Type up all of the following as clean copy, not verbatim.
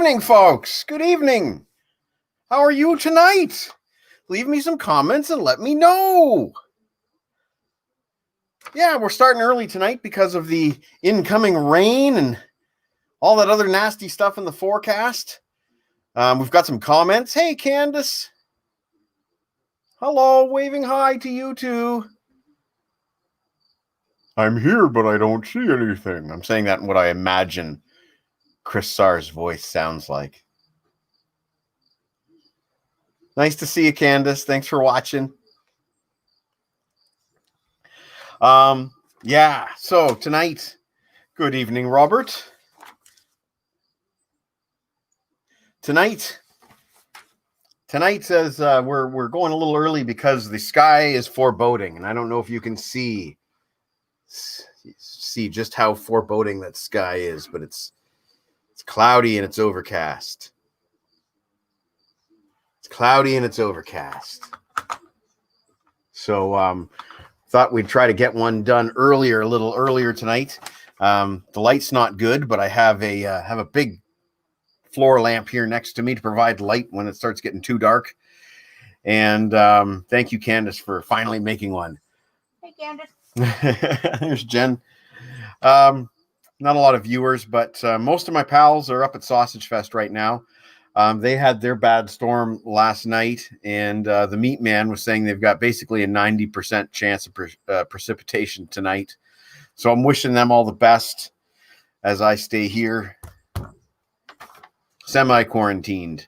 evening, folks. Good evening. How are you tonight? Leave me some comments and let me know. Yeah, we're starting early tonight because of the incoming rain and all that other nasty stuff in the forecast. We've got some comments. Hey, Candace. Hello, waving hi to you too. I'm here, but I don't see anything. I'm saying that in what I imagine Chris Sarr's voice sounds like. Nice to see you, Candace. Thanks for watching. Yeah, so tonight, good evening, Robert. Tonight says we're going a little early because the sky is foreboding, and I don't know if you can see just how foreboding that sky is, but it's cloudy and it's overcast. It's cloudy and it's overcast. So thought we'd try to get one done a little earlier tonight. The light's not good, but I have a big floor lamp here next to me to provide light when it starts getting too dark. And thank you, Candace, for finally making one. Hey, Candace. There's Jen. Not a lot of viewers, but most of my pals are up at Sausage Fest right now. They had their bad storm last night, and the Meat Man was saying they've got basically a 90% chance of precipitation tonight. So I'm wishing them all the best as I stay here, semi-quarantined.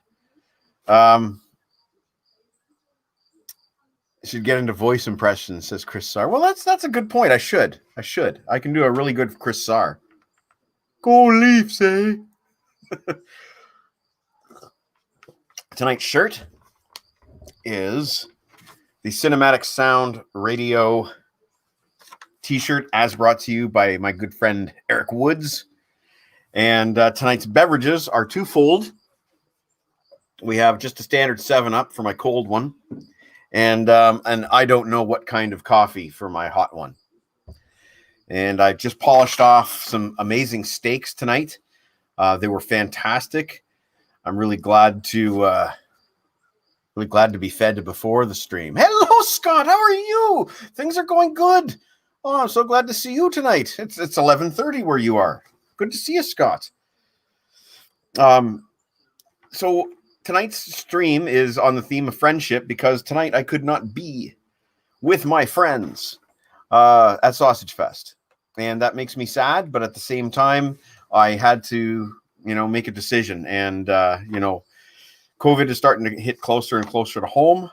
Should get into voice impressions, says Chris Sarr. Well, that's a good point. I should. I can do a really good Chris Sarr. Go Leafs, eh? Tonight's shirt is the Cinematic Sound Radio t-shirt, as brought to you by my good friend Eric Woods. And tonight's beverages are twofold. We have just a standard 7-Up for my cold one, and I don't know what kind of coffee for my hot one. And I just polished off some amazing steaks tonight. They were fantastic. I'm really glad to be fed before the stream. Hello, Scott. How are you? Things are going good. Oh, I'm so glad to see you tonight. It's 11:30 where you are. Good to see you, Scott. So tonight's stream is on the theme of friendship because tonight I could not be with my friends at Sausage Fest, and that makes me sad. But at the same time, I had to, make a decision, and COVID is starting to hit closer and closer to home.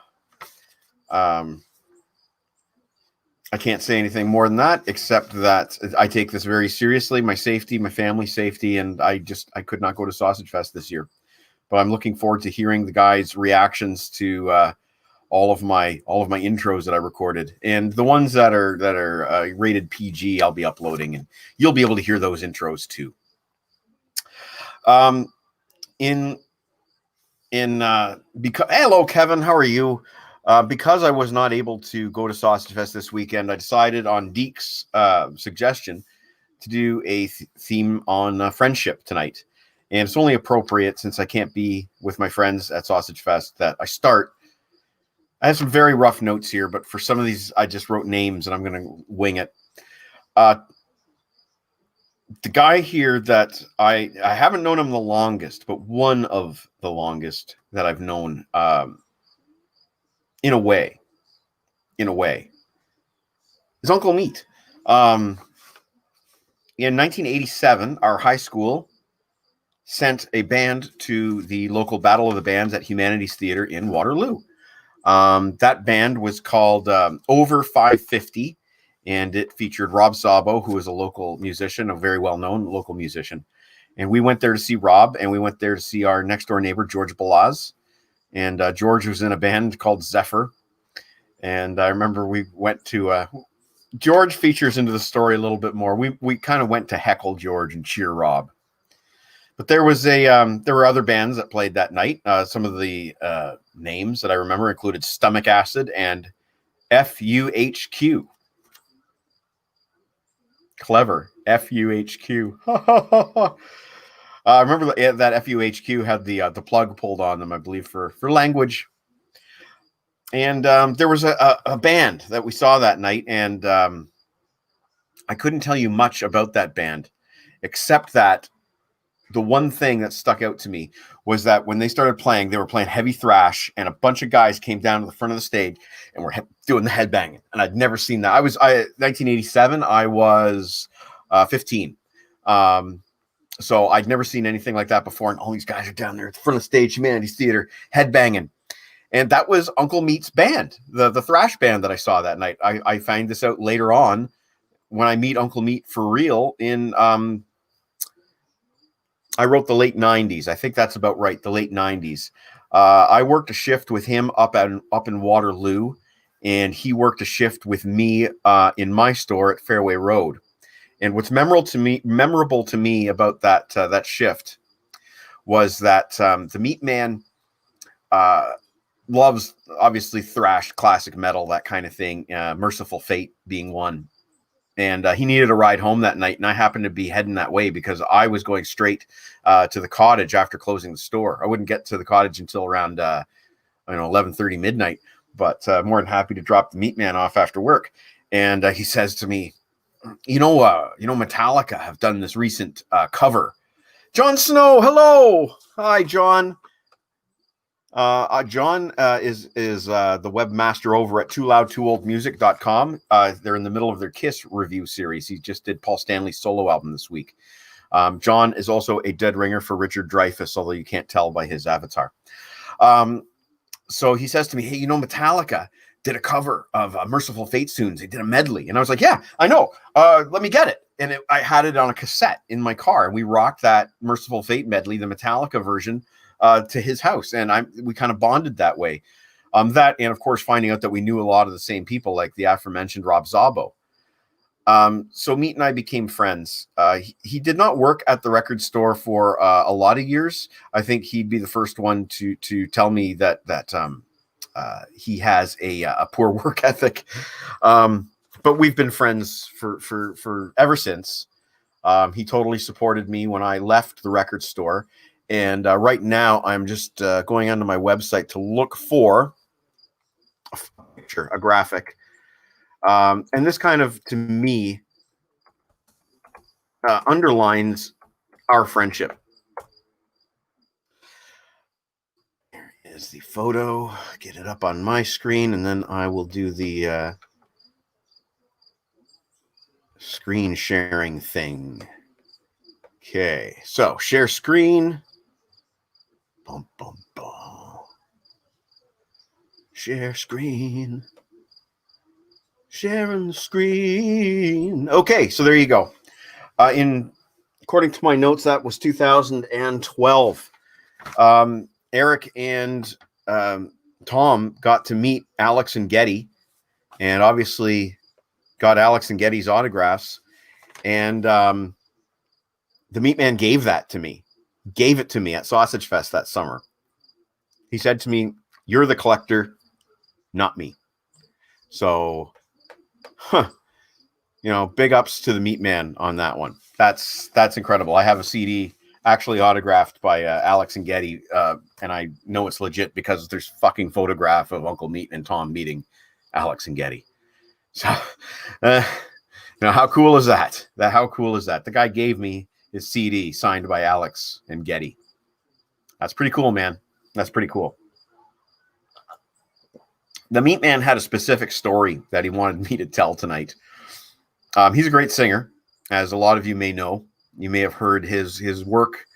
I can't say anything more than that, except that I take this very seriously, my safety, my family's safety, and I could not go to Sausage Fest this year. But I'm looking forward to hearing the guys' reactions to all of my intros that I recorded, and the ones that are rated PG, I'll be uploading, and you'll be able to hear those intros too. Hello, Kevin, how are you? Because I was not able to go to Sausage Fest this weekend, I decided on Deke's suggestion to do a theme on friendship tonight. And it's only appropriate, since I can't be with my friends at Sausage Fest, that I start. I have some very rough notes here, but for some of these, I just wrote names, and I'm going to wing it. The guy here that I haven't known him the longest, but one of the longest that I've known, in a way, is Uncle Meat. In 1987, our high school sent a band to the local Battle of the Bands at Humanities Theater in Waterloo. That band was called Over 550, and it featured Rob Sabo, who is a local musician, a very well-known local musician. And we went there to see Rob, and we went there to see our next-door neighbor, George Balaz. And George was in a band called Zephyr. And I remember we went to... George features into the story a little bit more. We kind of went to heckle George and cheer Rob. But there were other bands that played that night. Some of the names that I remember included Stomach Acid and FUHQ. Clever. FUHQ. I remember that FUHQ had the plug pulled on them, I believe, for language. And there was a band that we saw that night, and I couldn't tell you much about that band, except that the one thing that stuck out to me was that when they started playing, they were playing heavy thrash, and a bunch of guys came down to the front of the stage and were doing the headbanging. And I'd never seen that. 1987, I was 15. So I'd never seen anything like that before. And all these guys are down there at the front of the stage, Humanities Theater, headbanging. And that was Uncle Meat's band, the thrash band that I saw that night. I find this out later on when I meet Uncle Meat for real in, I wrote the late 90s. I think that's about right, the late 90s. I worked a shift with him up in Waterloo, and he worked a shift with me in my store at Fairway Road. And what's memorable to me about that shift was that the Meat Man loves, obviously, thrash, classic metal, that kind of thing, Merciful Fate being one. And he needed a ride home that night, and I happened to be heading that way because I was going straight to the cottage after closing the store. I wouldn't get to the cottage until around 11:30 midnight, but more than happy to drop the Meat Man off after work. And he says to me, Metallica have done this recent cover. John Snow, hello, hi John. John is the webmaster over at tooloudtoOldmusic.com. They're in the middle of their Kiss review series. He just did Paul Stanley's solo album this week. John is also a dead ringer for Richard Dreyfuss, although you can't tell by his avatar. So he says to me, hey, Metallica did a cover of Merciful Fate tunes. They did a medley. And I was like, yeah, I know. Let me get it. And I had it on a cassette in my car. And we rocked that Merciful Fate medley, the Metallica version, to his house. And we kind of bonded that way. That, and of course, finding out that we knew a lot of the same people, like the aforementioned Rob Zabo. So Meat and I became friends. He did not work at the record store for a lot of years. I think he'd be the first one to tell me that he has a poor work ethic. But we've been friends for ever since. He totally supported me when I left the record store. And right now I'm just going onto my website to look for a picture, a graphic. And this kind of, to me, underlines our friendship. There is the photo. Get it up on my screen, and then I will do the screen sharing thing. Okay, so share screen. Bum, bum, bum. Share screen. Sharing the screen. Okay, so there you go. According to my notes, that was 2012. Eric and Tom got to meet Alex and Geddy, and obviously got Alex and Geddy's autographs. And the Meat Man gave it to me at Sausage Fest that summer. He said to me, "You're the collector, not me." So, big ups to the Meat Man on that one. That's incredible. I have a CD actually autographed by Alex and Geddy, and I know it's legit because there's fucking photograph of Uncle Meat and Tom meeting Alex and Geddy. So, how cool is that? How cool is that? The guy gave me his CD signed by Alex and Geddy. That's pretty cool, man. That's pretty cool. The Meat Man had a specific story that he wanted me to tell tonight. He's a great singer, as a lot of you may know. You may have heard his work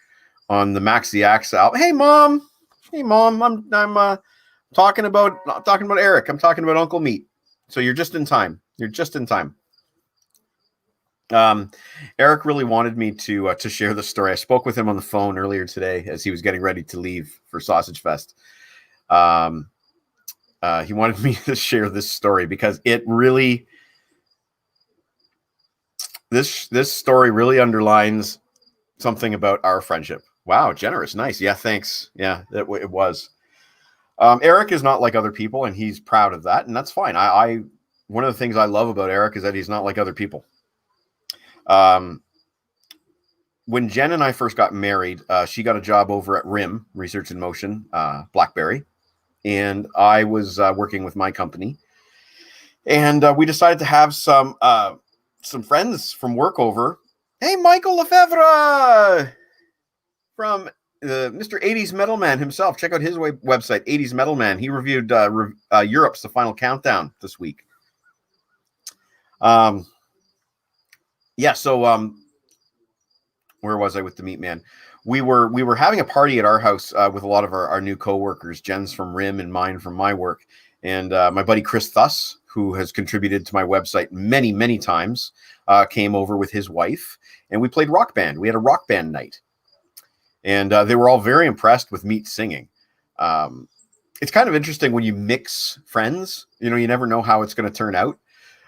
on the Max the Axe album. Hey, Mom. I'm talking about Eric. I'm talking about Uncle Meat. So you're just in time. Eric really wanted me to share the story. I spoke with him on the phone earlier today as he was getting ready to leave for Sausage Fest. He wanted me to share this story because it really, this story really underlines something about our friendship. Wow, generous, nice. Yeah, thanks. Yeah, it was. Eric is not like other people, and he's proud of that, and that's fine. One of the things I love about Eric is that he's not like other people. when Jen and I first got married, she got a job over at RIM, Research in Motion, BlackBerry, and I was working with my company. And we decided to have some friends from work over. Hey, Michael Lefebvre from Mr. 80s Metal Man himself. Check out his website, 80s Metal Man. He reviewed Europe's The Final Countdown this week. So where was I with the Meat Man? We were having a party at our house with a lot of our new coworkers, Jen's from RIM and mine from my work. And my buddy Chris Thuss, who has contributed to my website many, many times, came over with his wife, and we played Rock Band. We had a Rock Band night. And they were all very impressed with Meat singing. It's kind of interesting when you mix friends. You know, you never know how it's going to turn out.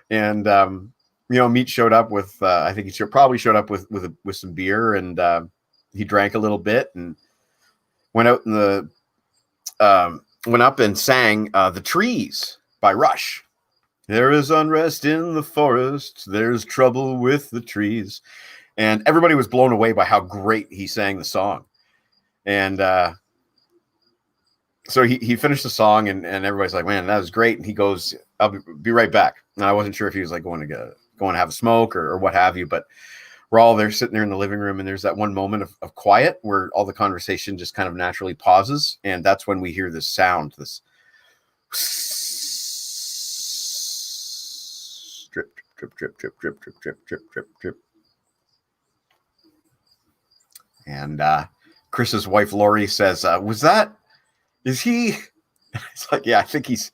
And, Meat showed up with, I think he probably showed up with some beer, and he drank a little bit and went out went up and sang The Trees by Rush. There is unrest in the forest. There's trouble with the trees. And everybody was blown away by how great he sang the song. And so he finished the song, and everybody's like, man, that was great. And he goes, I'll be right back. And I wasn't sure if he was like going to have a smoke or what have you, but we're all there sitting there in the living room, and there's that one moment of quiet where all the conversation just kind of naturally pauses. And that's when we hear this sound, this drip, drip, drip, drip, drip, drip, drip, drip, drip, drip. And Chris's wife Lori says, is he? It's like, yeah, I think he's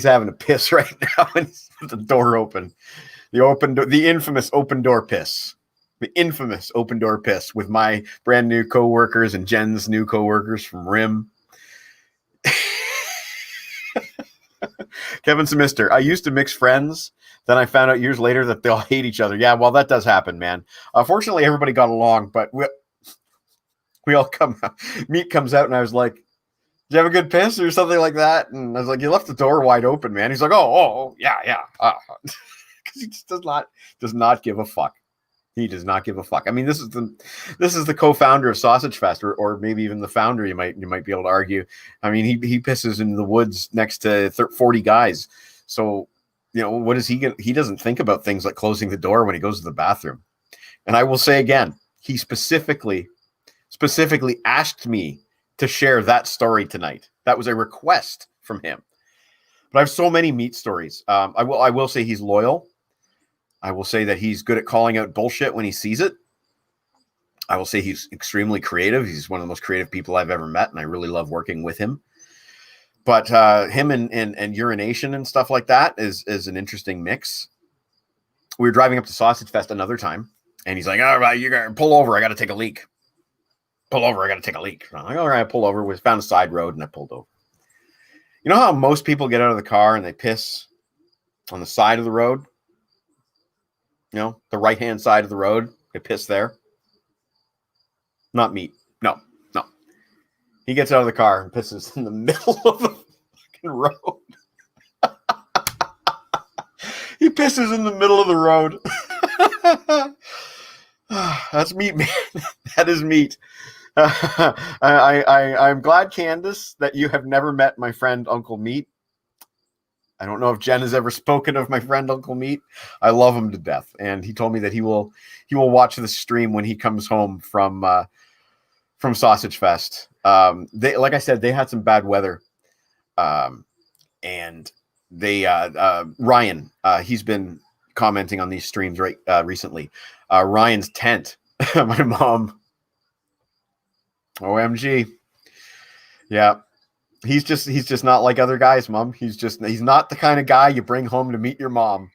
having a piss right now. And he's with the door open, the infamous open door piss, with my brand new coworkers and Jen's new coworkers from RIM. Kevin Semister, I used to mix friends. Then I found out years later that they all hate each other. Yeah, well, that does happen, man. Fortunately, everybody got along, but we all Meat comes out, and I was like, did you have a good piss or something like that? And I was like, you left the door wide open, man. He's like, oh, yeah. Because he just does not give a fuck. He does not give a fuck. I mean, this is the co-founder of Sausage Fest, or maybe even the founder. You might be able to argue. I mean, he pisses in the woods next to 40 guys. So, what is he? He doesn't think about things like closing the door when he goes to the bathroom. And I will say again, he specifically asked me to share that story tonight. That was a request from him. But I have so many Meat stories. I will say he's loyal. I will say that he's good at calling out bullshit when he sees it. I will say he's extremely creative. He's one of the most creative people I've ever met, and I really love working with him. But him and urination and stuff like that is an interesting mix. We were driving up to Sausage Fest another time, and he's like, all right, you got to pull over. I got to take a leak. Pull over. I got to take a leak. I'm like, all right, I pull over. We found a side road, and I pulled over. You know how most people get out of the car and they piss on the side of the road? The right-hand side of the road. They piss there. Not Meat. No. He gets out of the car and pisses in the middle of the fucking road. He pisses in the middle of the road. That's Meat, man. That is Meat. I'm glad, Candace, that you have never met my friend Uncle Meat. I don't know if Jen has ever spoken of my friend Uncle Meat. I love him to death, and he told me that he will watch the stream when he comes home from Sausage Fest. They, like I said, they had some bad weather, and they Ryan, he's been commenting on these streams recently. Ryan's tent, my mom. OMG. Yeah. He's just not like other guys, Mom. He's not the kind of guy you bring home to meet your mom.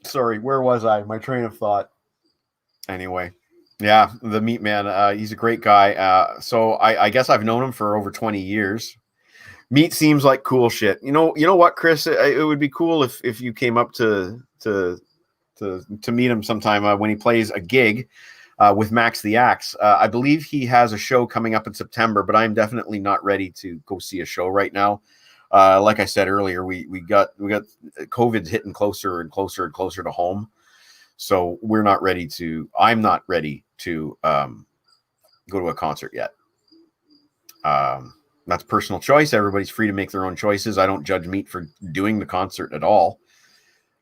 Sorry, where was I? My train of thought. Anyway, yeah, the Meat Man. He's a great guy. So I guess I've known him for over 20 years. Meat seems like cool shit. You know what, Chris? It would be cool if you came up to meet him sometime when he plays a gig. With Max the Axe. I believe he has a show coming up in September, but I'm definitely not ready to go see a show right now. Like I said earlier, we got COVID hitting closer and closer and closer to home. So I'm not ready to go to a concert yet. That's personal choice. Everybody's free to make their own choices. I don't judge Meat for doing the concert at all.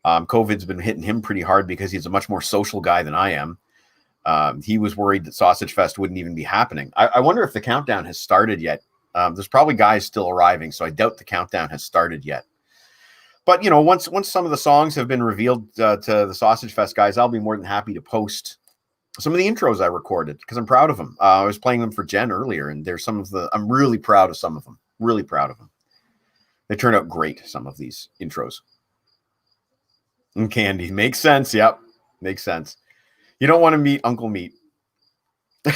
COVID's been hitting him pretty hard because he's a much more social guy than I am. He was worried that Sausage Fest wouldn't even be happening. I wonder if the countdown has started yet. There's probably guys still arriving, so I doubt the countdown has started yet. But, once some of the songs have been revealed to the Sausage Fest guys, I'll be more than happy to post some of the intros I recorded because I'm proud of them. I was playing them for Jen earlier, and I'm really proud of some of them. Really proud of them. They turned out great, some of these intros. And Candy. Makes sense. Yep. Makes sense. You don't want to meet Uncle Meat. But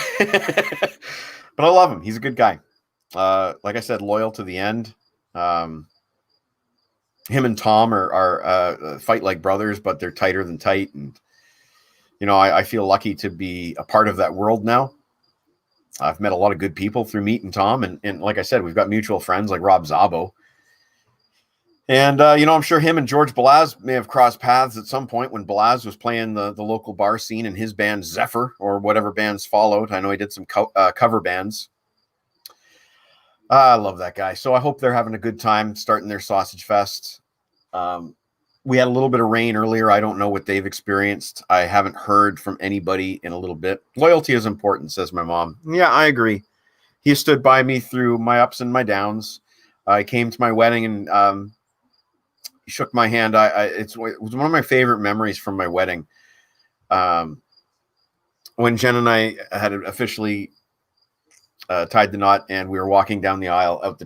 I love him. He's a good guy. Like I said, loyal to the end. Him and Tom are fight like brothers, but they're tighter than tight. And, I feel lucky to be a part of that world now. I've met a lot of good people through Meat and Tom. And like I said, we've got mutual friends like Rob Zabo. And, I'm sure him and George Balaz may have crossed paths at some point when Balaz was playing the local bar scene in his band Zephyr or whatever bands followed. I know he did some cover bands. I love that guy. So I hope they're having a good time starting their Sausage Fest. We had a little bit of rain earlier. I don't know what they've experienced. I haven't heard from anybody in a little bit. Loyalty is important, says my mom. Yeah, I agree. He stood by me through my ups and my downs. I came to my wedding and he shook my hand. It was one of my favorite memories from my wedding. When Jen and I had officially tied the knot and we were walking down the aisle up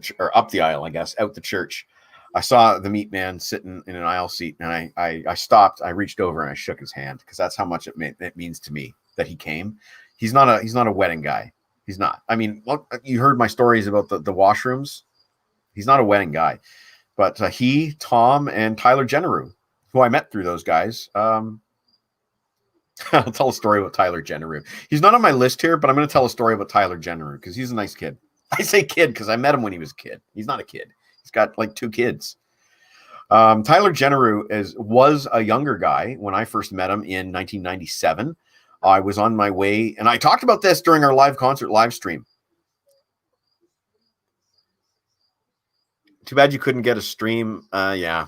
the aisle, I guess, out the church, I saw the Meat Man sitting in an aisle seat, and I stopped. I reached over and I shook his hand because that's how much it means to me that he came. He's not a wedding guy. He's not. I mean, look, you heard my stories about the washrooms. He's not a wedding guy. But he, Tom, and Tyler Generu, who I met through those guys. I'll tell a story about Tyler Generu. He's not on my list here, but I'm going to tell a story about Tyler Generu because he's a nice kid. I say kid because I met him when he was a kid. He's not a kid. He's got like 2 kids. Tyler Generu was a younger guy when I first met him in 1997. I was on my way, and I talked about this during our live concert live stream. Too bad you couldn't get a stream. Yeah.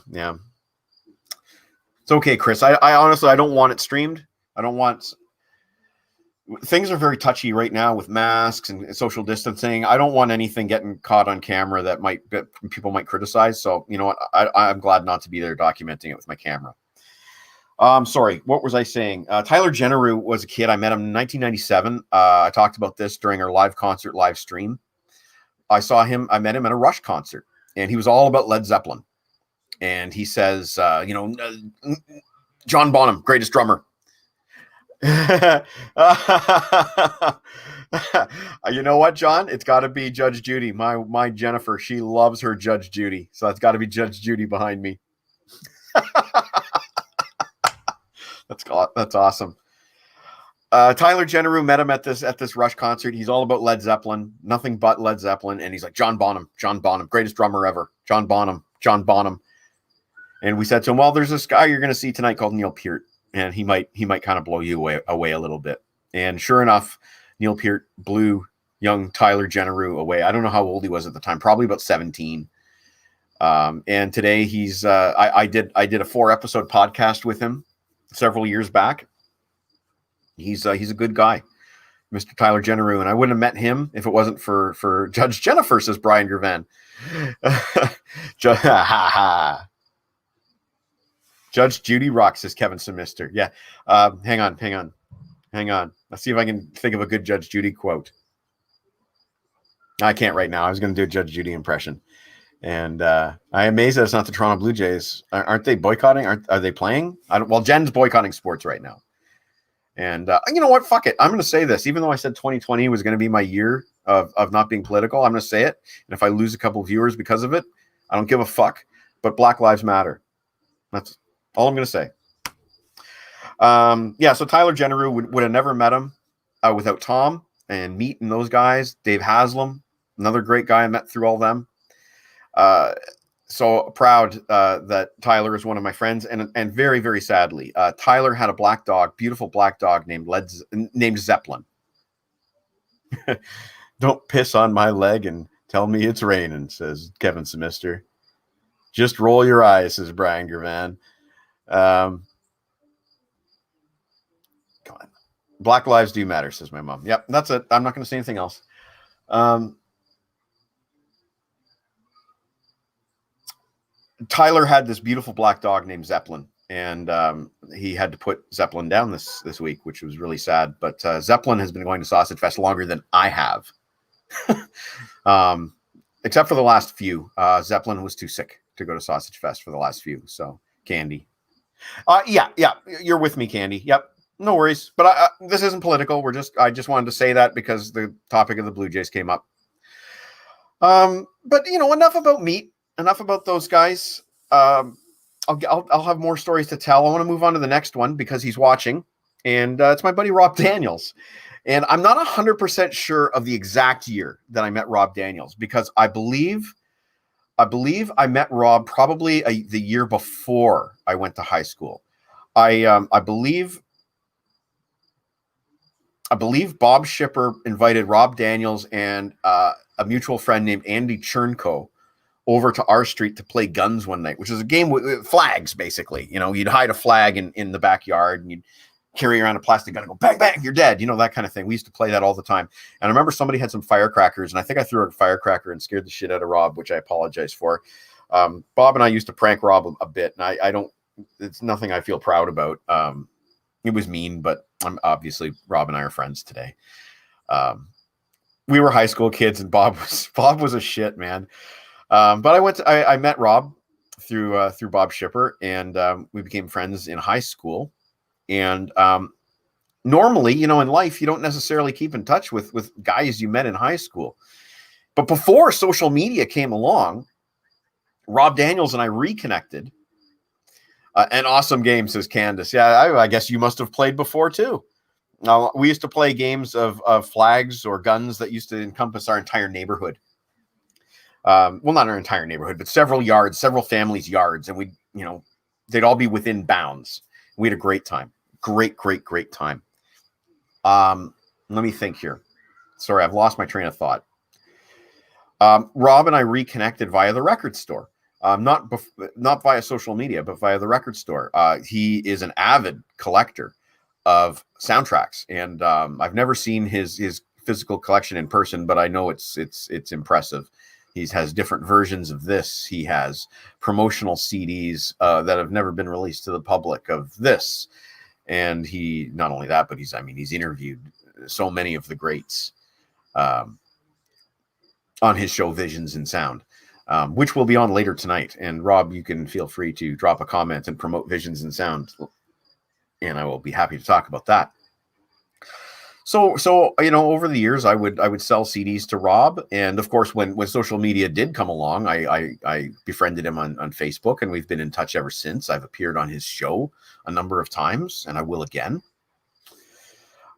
It's okay, Chris. I honestly, I don't want it streamed. Things are very touchy right now with masks and social distancing. I don't want anything getting caught on camera that people might criticize. So, you know what? I'm glad not to be there documenting it with my camera. Sorry, what was I saying? Tyler Generu was a kid. I met him in 1997. I talked about this during our live concert live stream. I met him at a Rush concert. And he was all about Led Zeppelin. And he says, John Bonham, greatest drummer. You know what, John? It's got to be Judge Judy. My Jennifer, she loves her Judge Judy. So it's got to be Judge Judy behind me. That's awesome. Tyler Generu met him at this Rush concert. He's all about Led Zeppelin, nothing but Led Zeppelin. And he's like, John Bonham, greatest drummer ever. John Bonham. And we said to him, well, there's this guy you're going to see tonight called Neil Peart. And he might kind of blow you away a little bit. And sure enough, Neil Peart blew young Tyler Generu away. I don't know how old he was at the time, probably about 17. And today he's, I did a 4-episode podcast with him several years back. He's a good guy, Mr. Tyler Generu, and I wouldn't have met him if it wasn't for Judge Jennifer, says Brian Gervan. Judge Judy rocks, says Kevin Semister. Yeah, hang on. Let's see if I can think of a good Judge Judy quote. I can't right now. I was going to do a Judge Judy impression, and I'm amazed that it's not the Toronto Blue Jays. Aren't they boycotting? Are they playing? Well, Jen's boycotting sports right now. And you know what? Fuck it. I'm going to say this. Even though I said 2020 was going to be my year of not being political, I'm going to say it. And if I lose a couple viewers because of it, I don't give a fuck. But Black Lives Matter. That's all I'm going to say. So Tyler Generu would have never met him without Tom and Meat and those guys. Dave Haslam, another great guy I met through all them. so proud that Tyler is one of my friends, and very, very sadly, Tyler had a black dog, beautiful black dog named Zeppelin. Don't piss on my leg and tell me it's raining, says Kevin Semister. Just roll your eyes, says Brian Gervan. Come on. Black lives do matter, says my mom. Yep, that's it. I'm not going to say anything else. Tyler had this beautiful black dog named Zeppelin, and he had to put Zeppelin down this week, which was really sad. But Zeppelin has been going to Sausage Fest longer than I have. Except for the last few. Zeppelin was too sick to go to Sausage Fest for the last few. So Candy. Yeah, you're with me, Candy. Yep. No worries. But this isn't political. I just wanted to say that because the topic of the Blue Jays came up. But enough about meat. Enough about those guys. I'll have more stories to tell. I want to move on to the next one because he's watching, and it's my buddy Rob Daniels. And I'm not 100% sure of the exact year that I met Rob Daniels, because I believe I met Rob probably the year before I went to high school. I believe Bob Shipper invited Rob Daniels and a mutual friend named Andy Chernko over to our street to play guns one night, which is a game with flags, basically. You'd hide a flag in the backyard, and you'd carry around a plastic gun and go, bang, bang, you're dead. That kind of thing. We used to play that all the time. And I remember somebody had some firecrackers, and I think I threw a firecracker and scared the shit out of Rob, which I apologize for. Bob and I used to prank Rob a bit, and it's nothing I feel proud about. It was mean, but obviously Rob and I are friends today. We were high school kids, and Bob was a shit, man. But I met Rob through Bob Shipper, and we became friends in high school. And normally, in life, you don't necessarily keep in touch with guys you met in high school. But before social media came along, Rob Daniels and I reconnected. An awesome game, says Candace. Yeah, I guess you must have played before too. We used to play games of flags or guns that used to encompass our entire neighborhood. Well, not our entire neighborhood, but several families' yards, and they'd all be within bounds. We had a great time. Great time. Let me think here. Sorry, I've lost my train of thought. Rob and I reconnected via the record store. Not via social media, but via the record store. He is an avid collector of soundtracks, and I've never seen his physical collection in person, but I know it's impressive. He has different versions of this. He has promotional CDs that have never been released to the public of this. And he, not only that, but he's interviewed so many of the greats on his show Visions in Sound, which will be on later tonight. And Rob, you can feel free to drop a comment and promote Visions in Sound, and I will be happy to talk about that. So over the years, I would sell CDs to Rob, and of course, when social media did come along, I befriended him on Facebook, and we've been in touch ever since. I've appeared on his show a number of times, and I will again.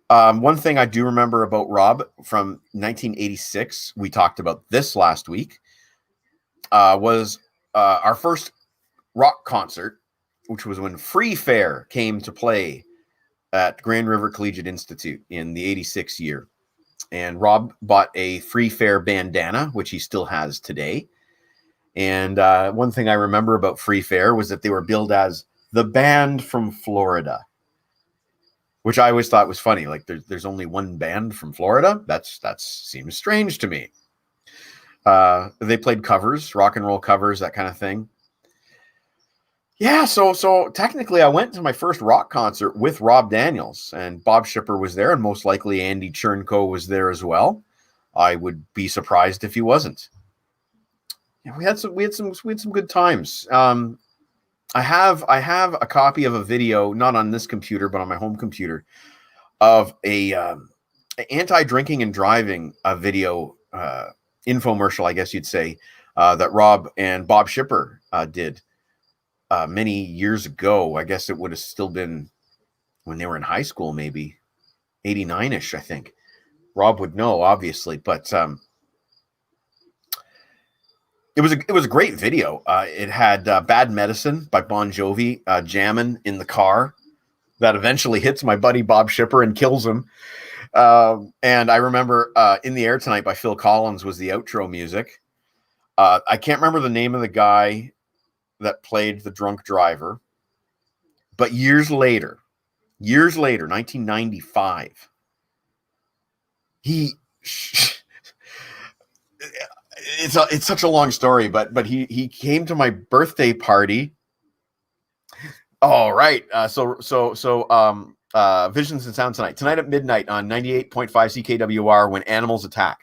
One thing I do remember about Rob from 1986, we talked about this last week, was our first rock concert, which was when Free Fair came to play at Grand River Collegiate Institute in the 86 year. And Rob bought a Free Fair bandana, which he still has today. And one thing I remember about Free Fair was that they were billed as the band from Florida, which I always thought was funny. Like there's only one band from Florida. That seems strange to me. They played covers, rock and roll covers, that kind of thing. Yeah, so technically I went to my first rock concert with Rob Daniels, and Bob Shipper was there, and most likely Andy Chernko was there as well. I would be surprised if he wasn't. Yeah, we had some good times. I have a copy of a video, not on this computer, but on my home computer, of a anti-drinking and driving video infomercial, I guess you'd say, that Rob and Bob Shipper did. Many years ago. I guess it would have still been when they were in high school, maybe 89-ish, I think. Rob would know, obviously, but it was a great video. It had Bad Medicine by Bon Jovi jamming in the car that eventually hits my buddy Bob Shipper and kills him. And I remember In the Air Tonight by Phil Collins was the outro music. I can't remember the name of the guy that played the drunk driver, but years later, 1995, it's such a long story, but he came to my birthday party. All right. So Visions and Sound tonight at midnight on 98.5 CKWR when animals attack.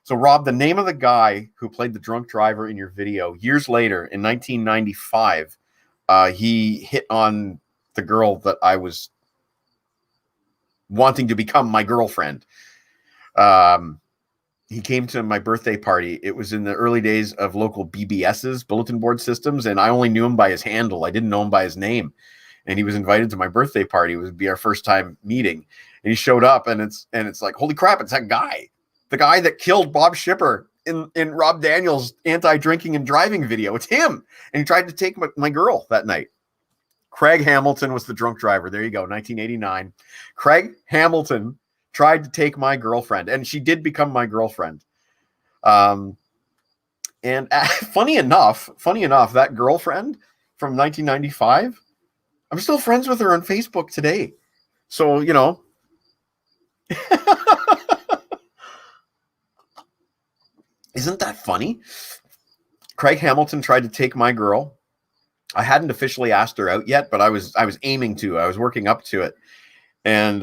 So Rob, the name of the guy who played the drunk driver in your video years later in 1995, he hit on the girl that I was wanting to become my girlfriend. He came to my birthday party. It was in the early days of local BBS's, bulletin board systems, and I only knew him by his handle. I didn't know him by his name. And he was invited to my birthday party. It would be our first time meeting. And he showed up, and it's like, holy crap, it's that guy. The guy that killed Bob Shipper in Rob Daniels' anti-drinking and driving video. It's him. And he tried to take my girl that night. Craig Hamilton was the drunk driver. There you go, 1989. Craig Hamilton tried to take my girlfriend, and she did become my girlfriend. And funny enough, that girlfriend from 1995, I'm still friends with her on Facebook today. So, you know. Isn't that funny? Craig Hamilton tried to take my girl. I hadn't officially asked her out yet, but I was aiming to. I was working up to it. And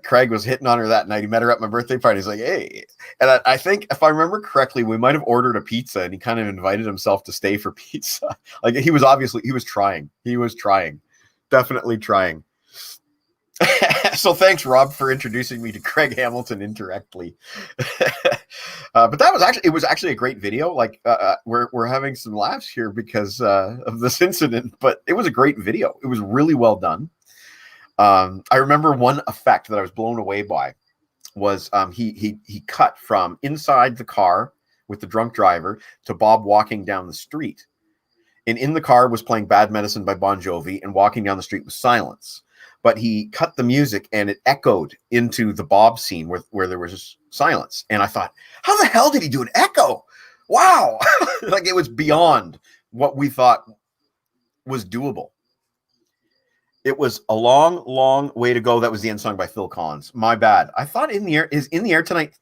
Craig was hitting on her that night. He met her at my birthday party. He's like, hey. And I think, if I remember correctly, we might have ordered a pizza, and he kind of invited himself to stay for pizza. Like, he was trying. He was trying. Definitely trying. So thanks, Rob, for introducing me to Craig Hamilton indirectly. But it was actually a great video. Like, we're having some laughs here because of this incident, but it was a great video. It was really well done. I remember one effect that I was blown away by was he cut from inside the car with the drunk driver to Bob walking down the street. And in the car was playing Bad Medicine by Bon Jovi, and walking down the street was silence. But he cut the music and it echoed into the Bob scene where there was silence. And I thought, how the hell did he do an echo? Wow. Like, it was beyond what we thought was doable. It was a long, long way to go. That was the end song by Phil Collins. My bad. I thought In the Air Tonight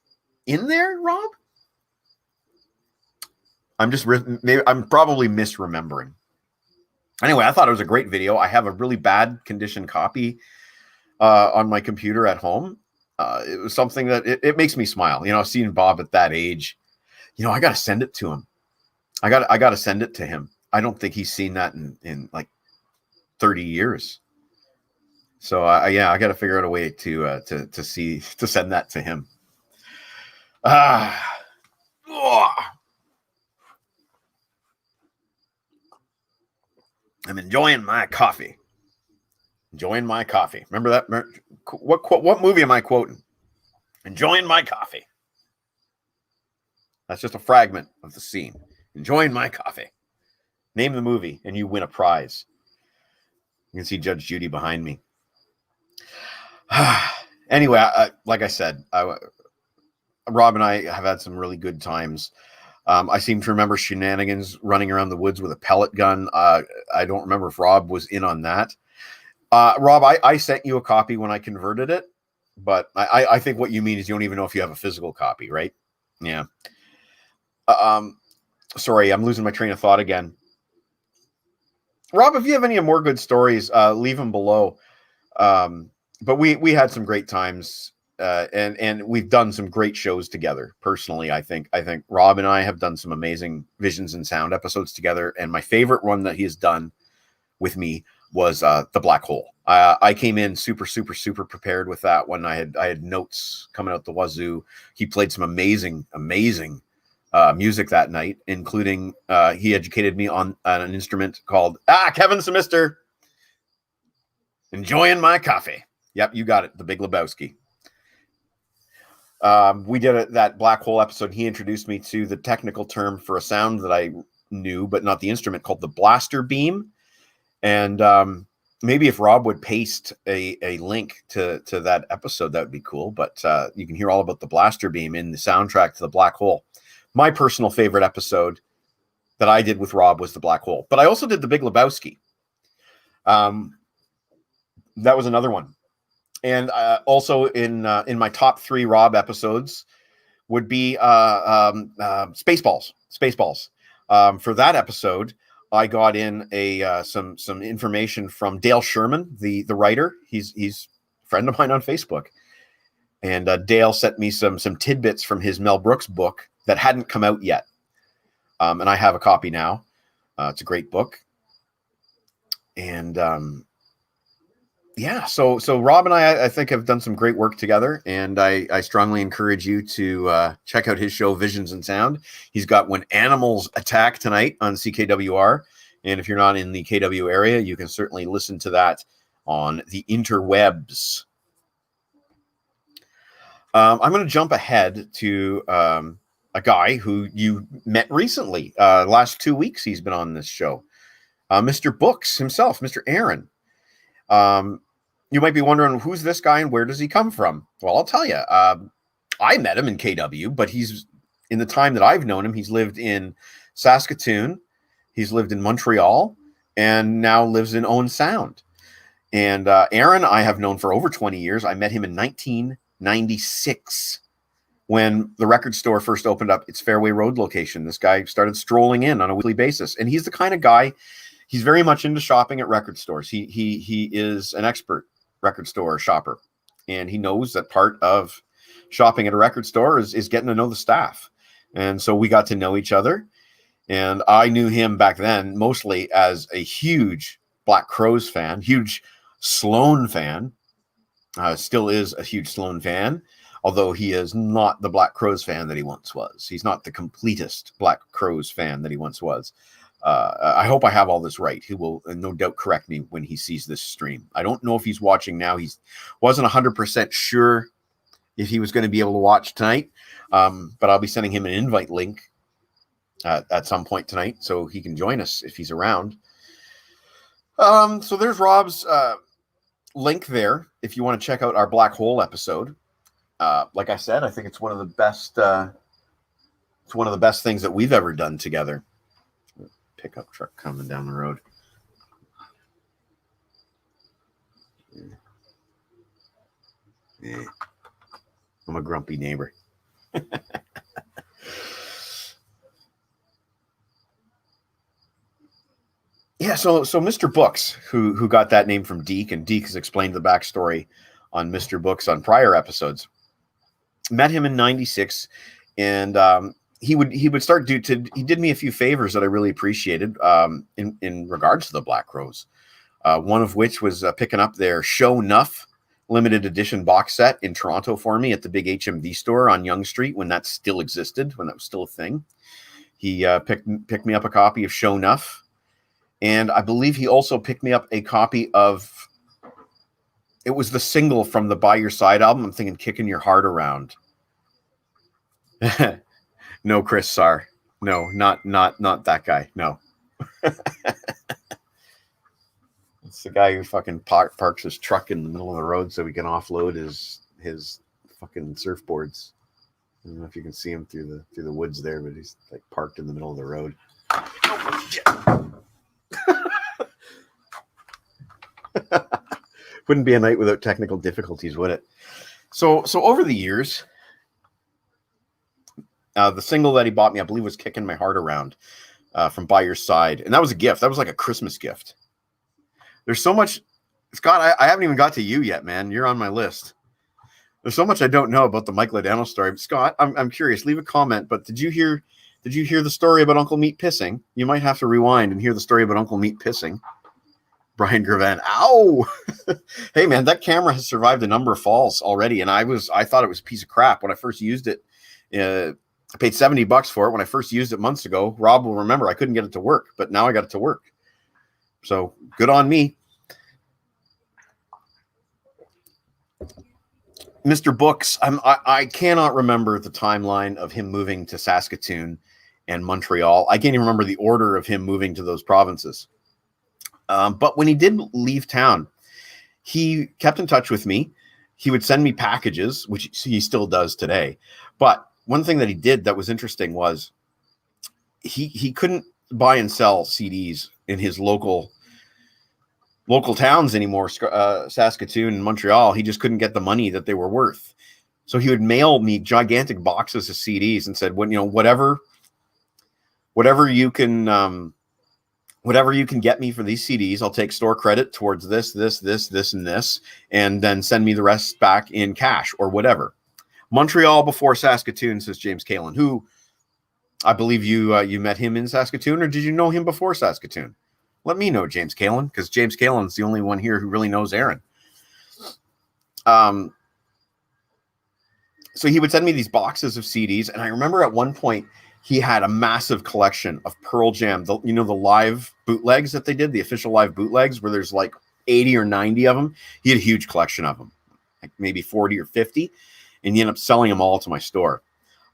in there, Rob? I'm probably misremembering. Anyway, I thought it was a great video. I have a really bad condition copy on my computer at home. It was something that it makes me smile. You know, seeing Bob at that age, you know, I got to send it to him. I got to send it to him. I don't think he's seen that in like 30 years. So I got to figure out a way to send that to him. I'm enjoying my coffee. Remember that? What movie am I quoting? Enjoying my coffee. That's just a fragment of the scene. Enjoying my coffee. Name the movie and you win a prize. You can see Judge Judy behind me. Anyway, like I said, Rob and I have had some really good times. I seem to remember shenanigans running around the woods with a pellet gun. I don't remember if Rob was in on that. Rob, I sent you a copy when I converted it, but I think what you mean is you don't even know if you have a physical copy, right? Yeah. Sorry, I'm losing my train of thought again. Rob, if you have any more good stories, leave them below. But we had some great times. And we've done some great shows together. Personally, I think Rob and I have done some amazing Visions and Sound episodes together. And my favorite one that he has done with me was The Black Hole. I came in super prepared with that one. I had notes coming out the wazoo. He played some amazing music that night, including he educated me on an instrument called Kevin Semister. Enjoying my coffee. Yep, you got it. The Big Lebowski. We did that black hole episode. He introduced me to the technical term for a sound that I knew, but not the instrument, called the blaster beam. And maybe if Rob would paste a link to that episode, that would be cool. But you can hear all about the blaster beam in the soundtrack to the black hole. My personal favorite episode that I did with Rob was the black hole, but I also did the Big Lebowski. That was another one. And also in my top 3 Rob episodes would be Spaceballs. For that episode, I got in some information from Dale Sherman, the writer. He's a friend of mine on Facebook, and Dale sent me some tidbits from his Mel Brooks book that hadn't come out yet, and I have a copy now. It's a great book, and yeah. So Rob and I think have done some great work together, and I strongly encourage you to check out his show Visions and Sound. He's got When Animals Attack tonight on CKWR, and if you're not in the KW area, you can certainly listen to that on the interwebs. I'm going to jump ahead to a guy who you met recently. Last 2 weeks he's been on this show. Mr. Books himself, Mr. Aaron. You might be wondering, who's this guy and where does he come from? Well, I'll tell you. I met him in KW, but he's, in the time that I've known him, he's lived in Saskatoon, he's lived in Montreal, and now lives in Owen Sound. And Aaron, I have known for over 20 years. I met him in 1996 when the record store first opened up its Fairway Road location. This guy started strolling in on a weekly basis, and he's the kind of guy. He's very much into shopping at record stores. He is an expert record store shopper, and he knows that part of shopping at a record store is getting to know the staff. And so we got to know each other, and I knew him back then mostly as a huge Black Crowes fan, huge Sloan fan, still is a huge Sloan fan, although he is not the Black Crowes fan that he once was. He's not the completest Black Crowes fan that he once was. I hope I have all this right. He will no doubt correct me when he sees this stream. I don't know if he's watching now. He wasn't 100% sure if he was going to be able to watch tonight, but I'll be sending him an invite link at some point tonight so he can join us if he's around. So there's Rob's link there if you want to check out our Black Hole episode. Like I said, I think it's one of the best. It's one of the best things that we've ever done together. Pickup truck coming down the road. Yeah. I'm a grumpy neighbor. Yeah, so Mr. Books, who got that name from Deke, and Deke has explained the backstory on Mr. Books on prior episodes. Met him in '96, and he would start he did me a few favors that I really appreciated in regards to the Black Crowes. One of which was picking up their Show Nuff limited edition box set in Toronto for me at the big HMV store on Yonge Street when that still existed, when that was still a thing. He picked me up a copy of Show Nuff, and I believe he also picked me up a copy of, it was the single from the By Your Side album. I'm thinking Kicking Your Heart Around. No, Chris Sarr. No, not that guy. No. It's the guy who fucking parks his truck in the middle of the road so he can offload his fucking surfboards. I don't know if you can see him through the woods there, but he's like parked in the middle of the road. Oh, shit. Wouldn't be a night without technical difficulties, would it? So over the years, the single that he bought me, I believe, was Kicking My Heart Around from By Your Side. And that was a gift. That was like a Christmas gift. There's so much. Scott, I haven't even got to you yet, man. You're on my list. There's so much I don't know about the Mike Ladano story. Scott, I'm curious. Leave a comment. But did you hear the story about Uncle Meat pissing? You might have to rewind and hear the story about Uncle Meat pissing. Brian Gravan. Ow! Hey, man, that camera has survived a number of falls already. And I thought it was a piece of crap when I first used it. I paid $70 for it when I first used it months ago. Rob will remember I couldn't get it to work, but now I got it to work. So good on me. Mr. Books, I cannot remember the timeline of him moving to Saskatoon and Montreal. I can't even remember the order of him moving to those provinces. But when he did leave town, he kept in touch with me. He would send me packages, which he still does today. But one thing that he did that was interesting was he couldn't buy and sell CDs in his local towns anymore, Saskatoon and Montreal. He just couldn't get the money that they were worth. So he would mail me gigantic boxes of CDs and said, "When whatever you can get me for these CDs, I'll take store credit towards this, and this, and then send me the rest back in cash or whatever." Montreal before Saskatoon, says James Kalin, who I believe you met him in Saskatoon, or did you know him before Saskatoon? Let me know, James Kalin, because James Kalin's the only one here who really knows Aaron. So he would send me these boxes of CDs, and I remember at one point he had a massive collection of Pearl Jam, the live bootlegs that they did, the official live bootlegs, where there's like 80 or 90 of them. He had a huge collection of them, like maybe 40 or 50, and he ended up selling them all to my store.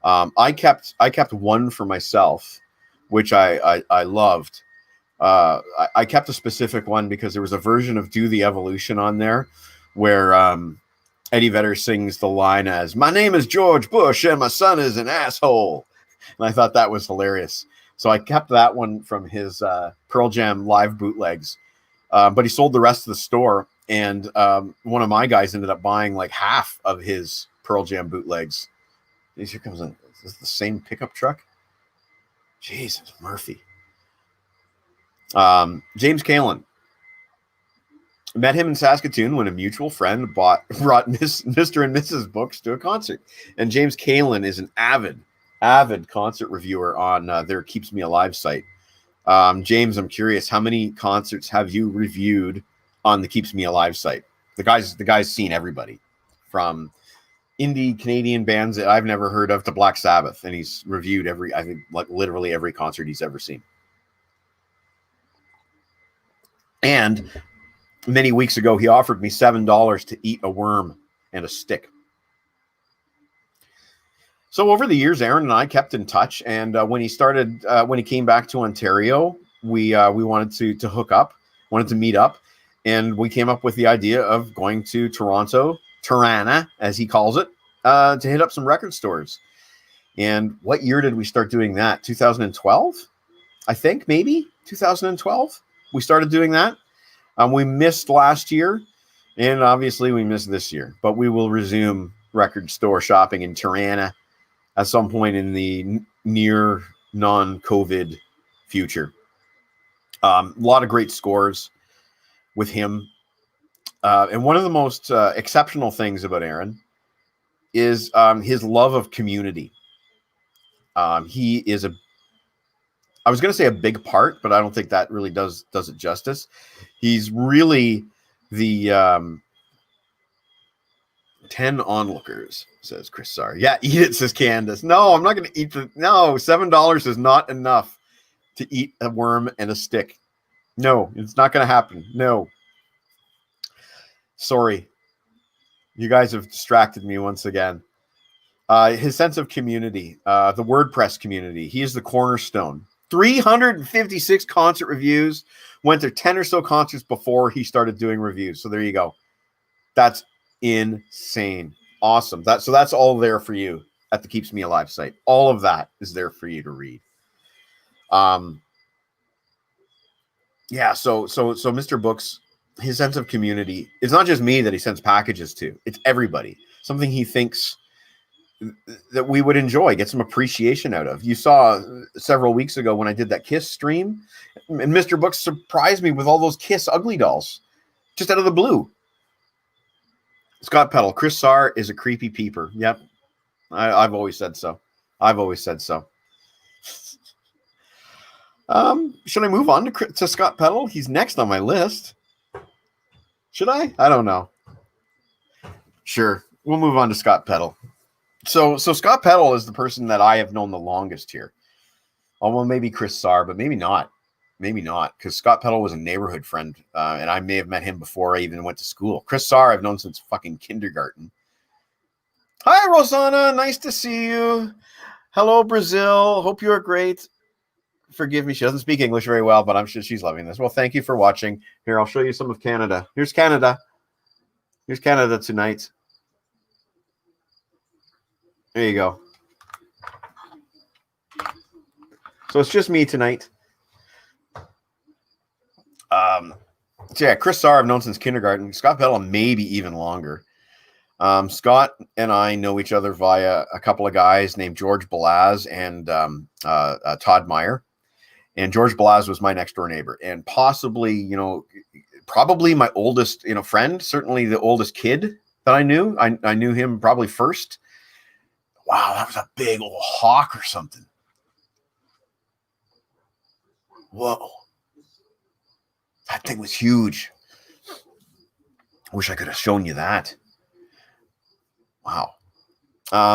I kept one for myself, which I loved. I kept a specific one because there was a version of Do the Evolution on there where Eddie Vedder sings the line as, "My name is George Bush and my son is an asshole." And I thought that was hilarious. So I kept that one from his Pearl Jam live bootlegs. But he sold the rest of the store. And one of my guys ended up buying like half of his Pearl Jam bootlegs. Here comes is this the same pickup truck? Jesus, Murphy. James Kalin. Met him in Saskatoon when a mutual friend brought Mr. and Mrs. Books to a concert. And James Kalin is an avid concert reviewer on their Keeps Me Alive site. James, I'm curious, how many concerts have you reviewed on the Keeps Me Alive site? The guy's seen everybody from indie Canadian bands that I've never heard of to Black Sabbath, and he's reviewed literally every concert he's ever seen. And many weeks ago, he offered me $7 to eat a worm and a stick. So over the years, Aaron and I kept in touch, and when he came back to Ontario, we wanted to hook up, wanted to meet up, and we came up with the idea of going to Toronto, Tirana, as he calls it, to hit up some record stores. And what year did we start doing that? 2012, I think, maybe 2012. We started doing that. We missed last year, and obviously we missed this year. But we will resume record store shopping in Tirana at some point in the near non-COVID future. A lot of great scores with him. And one of the most exceptional things about Aaron is his love of community. He is I was going to say a big part, but I don't think that really does it justice. He's really the 10 onlookers, says Chris Sarr. Yeah, eat it, says Candace. No, I'm not going to eat no, $7 is not enough to eat a worm and a stick. No, it's not going to happen. No. Sorry. You guys have distracted me once again. His sense of community, the WordPress community. He is the cornerstone. 356 concert reviews. Went to 10 or so concerts before he started doing reviews. So there you go. That's insane. Awesome. That's all there for you at the Keeps Me Alive site. All of that is there for you to read. Yeah, so Mr. Books, his sense of community, it's not just me that he sends packages to. It's everybody. Something he thinks that we would enjoy, get some appreciation out of. You saw several weeks ago when I did that Kiss stream, and Mr. Books surprised me with all those Kiss ugly dolls just out of the blue. Scott Peddle, Chris Sarr is a creepy peeper. Yep. I've always said so. Should I move on to Scott Peddle? He's next on my list. Should I? I don't know. Sure. We'll move on to Scott Peddle. So Scott Peddle is the person that I have known the longest here. Oh, well, maybe Chris Sarr, but maybe not. Maybe not, because Scott Peddle was a neighborhood friend, and I may have met him before I even went to school. Chris Sarr I've known since fucking kindergarten. Hi, Rosanna. Nice to see you. Hello, Brazil. Hope you're great. Forgive me. She doesn't speak English very well, but I'm sure she's loving this. Well, thank you for watching. Here, I'll show you some of Canada. Here's Canada. Here's Canada tonight. There you go. So it's just me tonight. So yeah, Chris Sarr I've known since kindergarten. Scott Pettall maybe even longer. Scott and I know each other via a couple of guys named George Balaz and Todd Meyer. And George Balaz was my next door neighbor, and possibly, probably my oldest, friend. Certainly the oldest kid that I knew. I knew him probably first. Wow, that was a big old hawk or something. Whoa. That thing was huge. I wish I could have shown you that. Wow.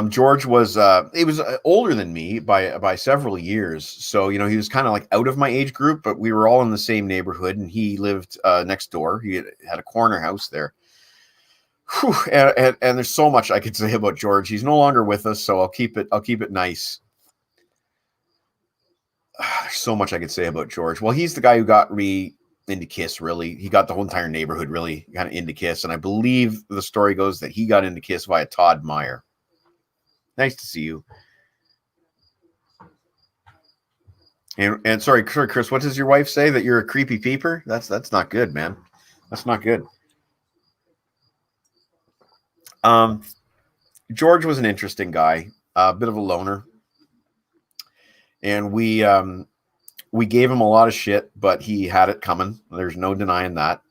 George was he was older than me by several years. So, he was kind of like out of my age group, but we were all in the same neighborhood, and he lived next door. He had a corner house there. Whew, and there's so much I could say about George. He's no longer with us, so I'll keep it nice. There's so much I could say about George. Well, he's the guy who got me into KISS, really. He got the whole entire neighborhood really kind of into KISS, and I believe the story goes that he got into KISS via Todd Meyer. Nice to see you. And sorry, Chris, what does your wife say? That you're a creepy peeper? That's not good, man. That's not good. George was an interesting guy, a bit of a loner. And we gave him a lot of shit, but he had it coming. There's no denying that.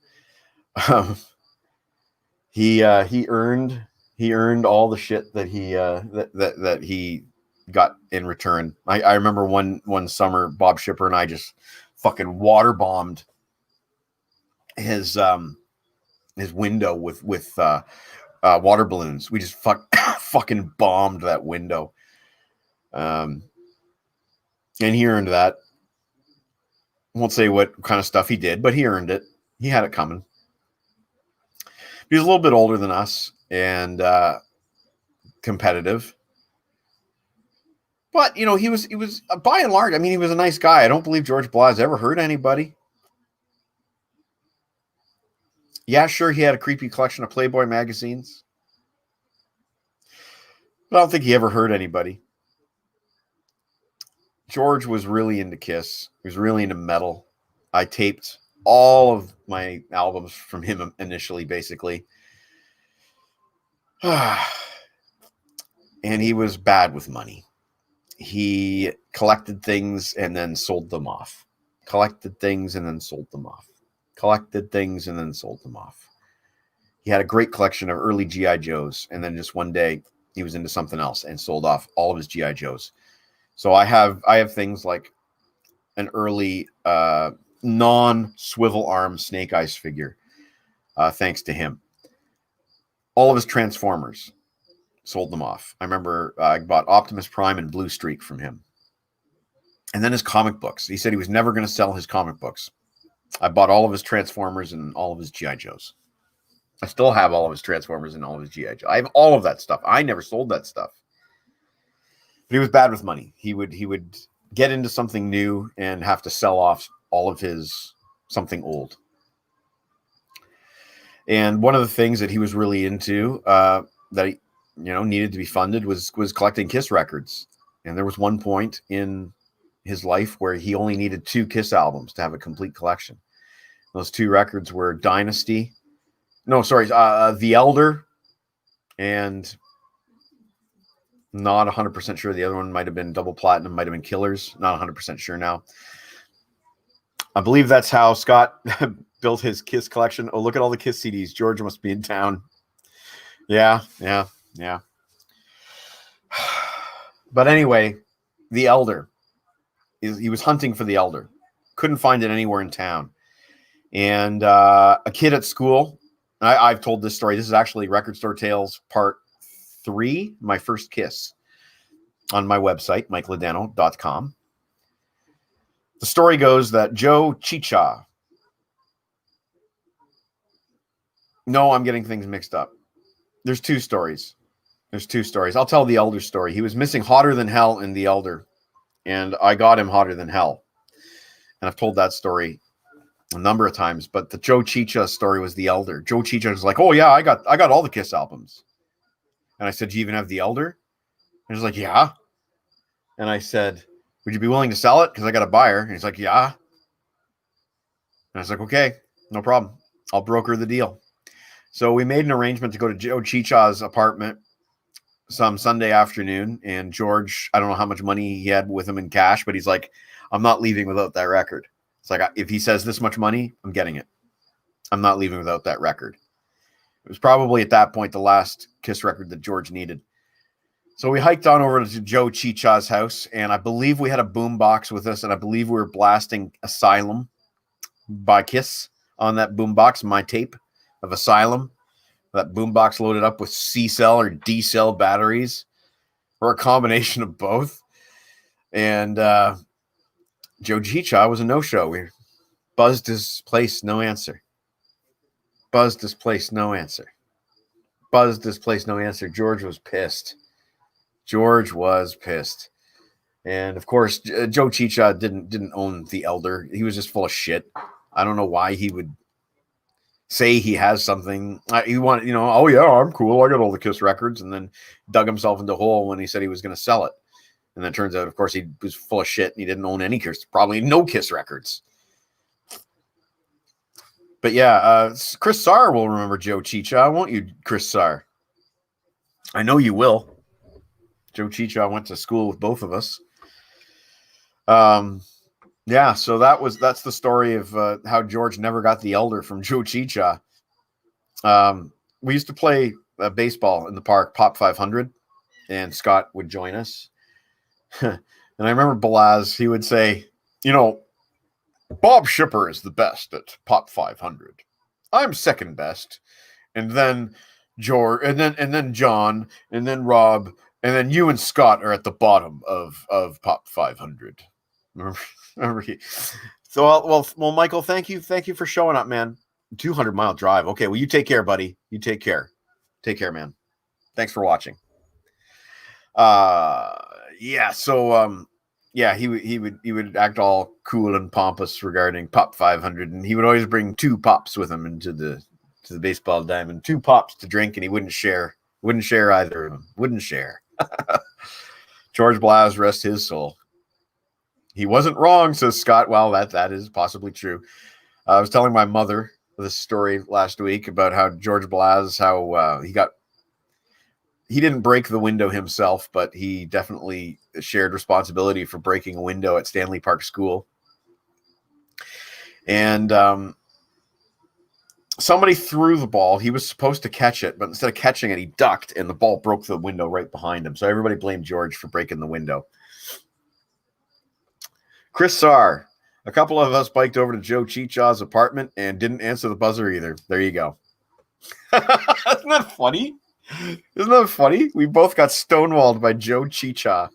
He earned all the shit that he that he got in return. I remember one summer, Bob Shipper and I just fucking water bombed his window with water balloons. We just fucking bombed that window. And he earned that. Won't say what kind of stuff he did, but he earned it. He had it coming. He was a little bit older than us and competitive. But, he was by and large, he was a nice guy. I don't believe George Balaz ever hurt anybody. Yeah, sure, he had a creepy collection of Playboy magazines. But I don't think he ever hurt anybody. George was really into KISS. He was really into metal. I taped all of my albums from him initially, basically. And he was bad with money. He collected things and then sold them off. Collected things and then sold them off. Collected things and then sold them off. He had a great collection of early G.I. Joes, and then just one day he was into something else and sold off all of his G.I. Joes. So I have things like an early non-swivel arm Snake Eyes figure, thanks to him. All of his Transformers, sold them off. I remember I bought Optimus Prime and Blue Streak from him. And then his comic books. He said he was never going to sell his comic books. I bought all of his Transformers and all of his G.I. Joes. I still have all of his Transformers and all of his G.I. Joes. I have all of that stuff. I never sold that stuff. But he was bad with money. He would get into something new and have to sell off all of his something old. And one of the things that he was really into that he, needed to be funded was collecting KISS records. And there was one point in his life where he only needed 2 KISS albums to have a complete collection. Those 2 records were Dynasty. No, sorry, The Elder, and not 100% sure. The other one might have been Double Platinum, might have been Killers. Not 100% sure now. I believe that's how Scott built his KISS collection. Oh, look at all the KISS CDs. George must be in town. Yeah. But anyway, The Elder. He was hunting for The Elder. Couldn't find it anywhere in town. And a kid at school, I've told this story. This is actually Record Store Tales Part 3, my first KISS, on my website, mikeladano.com. The story goes that Joe Chicha. No, I'm getting things mixed up. There's 2 stories. There's two stories. I'll tell the Elder story. He was missing Hotter Than Hell in The Elder, and I got him Hotter Than Hell. And I've told that story a number of times, but the Joe Chicha story was The Elder. Joe Chicha was like, "Oh yeah, I got all the Kiss albums." And I said, "Do you even have The Elder?" And he's like, "Yeah." And I said, "Would you be willing to sell it? Because I got a buyer." And he's like, "Yeah." And I was like, "Okay, no problem. I'll broker the deal." So we made an arrangement to go to Joe Chicha's apartment some Sunday afternoon. And George, I don't know how much money he had with him in cash, but he's like, "I'm not leaving without that record." It's like, if he says this much money, I'm getting it. I'm not leaving without that record. It was probably at that point the last Kiss record that George needed. So we hiked on over to Joe Chicha's house, and I believe we had a boom box with us, and I believe we were blasting Asylum by Kiss on that boom box, my tape of Asylum. That boom box loaded up with C-cell or D-cell batteries, or a combination of both. And Joe Chicha was a no-show. We buzzed his place, no answer. Buzzed his place, no answer. Buzzed his place, no answer. George was pissed. And of course, Joe Chicha didn't own The Elder. He was just full of shit. I don't know why he would say he has something. He wanted, "Oh yeah, I'm cool. I got all the Kiss records," and then dug himself into a hole when he said he was going to sell it. And then it turns out, of course, he was full of shit and he didn't own any Kiss, probably no Kiss records. But yeah, Chris Sarr will remember Joe Chicha, won't you, Chris Sarr? I know you will. Joe Chicha went to school with both of us. Yeah, so that's the story of how George never got The Elder from Joe Chicha. We used to play baseball in the park, Pop 500, and Scott would join us. And I remember Balaz, he would say, "Bob Shipper is the best at Pop 500. I'm second best. And then George, and then John, and then Rob, and then you and Scott are at the bottom of Pop 500. Remember he? So well, Michael, thank you for showing up, man. 200-mile drive. Okay, well, you take care, buddy. You take care. Take care, man. Thanks for watching. Yeah. So yeah, he would act all cool and pompous regarding Pop 500, and he would always bring 2 pops with him into the baseball diamond, 2 pops to drink, and he wouldn't share either of them. Wouldn't share. George Blaz, rest his soul. He wasn't wrong, says Scott. Well, that is possibly true. I was telling my mother this story last week about how George Blaz, he didn't break the window himself, but he definitely shared responsibility for breaking a window at Stanley Park School. And somebody threw the ball. He was supposed to catch it, but instead of catching it, he ducked, and the ball broke the window right behind him. So everybody blamed George for breaking the window. Chris Sarr, a couple of us biked over to Joe Chicha's apartment and didn't answer the buzzer either. There you go. Isn't that funny? Isn't that funny? We both got stonewalled by Joe Chicha.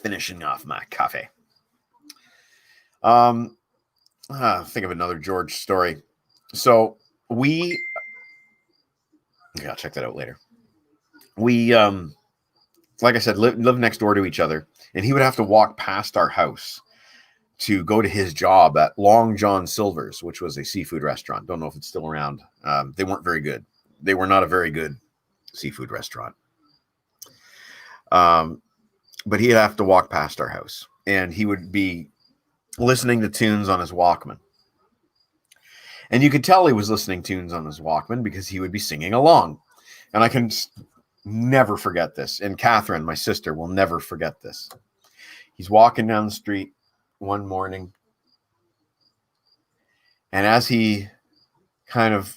Finishing off my coffee. Think of another George story. So I'll check that out later. We, like I said, live next door to each other, and he would have to walk past our house to go to his job at Long John Silver's, which was a seafood restaurant. Don't know if it's still around. They weren't very good. They were not a very good seafood restaurant. But he'd have to walk past our house, and he would be listening to tunes on his Walkman. And you could tell he was listening tunes on his Walkman because he would be singing along. And I can never forget this. And Catherine, my sister, will never forget this. He's walking down the street one morning, and as he kind of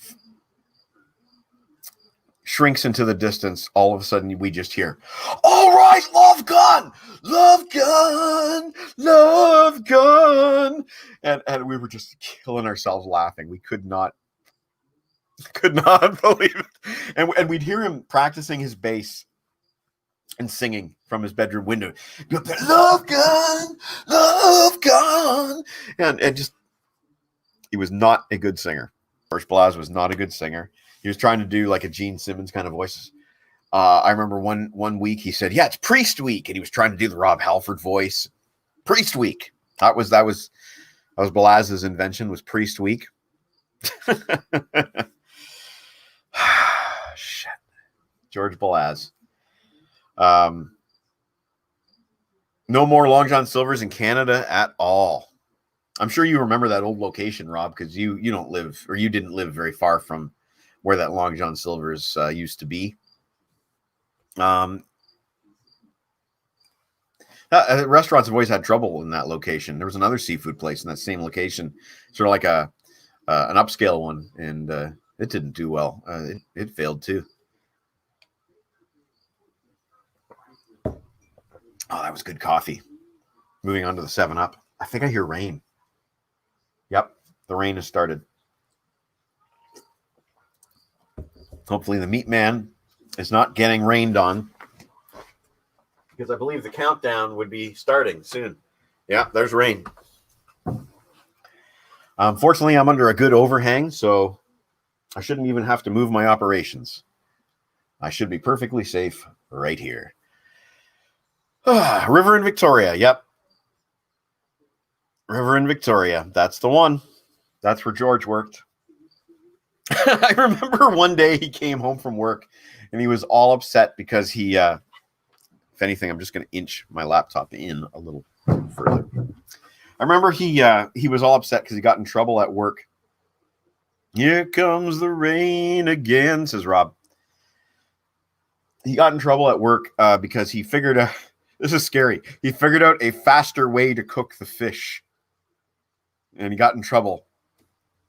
shrinks into the distance, all of a sudden we just hear, "All right, love gun, love gun, love gun." And we were just killing ourselves laughing. We could not believe it. And we'd hear him practicing his bass and singing from his bedroom window. Love gun, love gun. And just, he was not a good singer. George Blaz was not a good singer. He was trying to do like a Gene Simmons kind of voice. I remember one week he said, "Yeah, it's Priest Week," and he was trying to do the Rob Halford voice. Priest Week. That was Blaz's invention. Was Priest Week. Shit. George Blaz. No more Long John Silver's in Canada at all. I'm sure you remember that old location, Rob, because you don't live, or you didn't live very far from where that Long John Silver's used to be. Restaurants have always had trouble in that location. There was another seafood place in that same location, sort of like an upscale one, and it didn't do well. It failed too. Oh, that was good coffee. Moving on to the 7-Up. I think I hear rain. Yep, the rain has started. Hopefully the meat man is not getting rained on, because I believe the countdown would be starting soon. Yeah, there's rain. Fortunately, I'm under a good overhang, so I shouldn't even have to move my operations. I should be perfectly safe right here. River in Victoria. Yep. River in Victoria. That's the one. That's where George worked. I remember one day he came home from work and he was all upset because he, if anything, I'm just going to inch my laptop in a little further. I remember he was all upset because he got in trouble at work. Here comes the rain again, says Rob. He got in trouble at work because he figured out, this is scary, he figured out a faster way to cook the fish. And he got in trouble.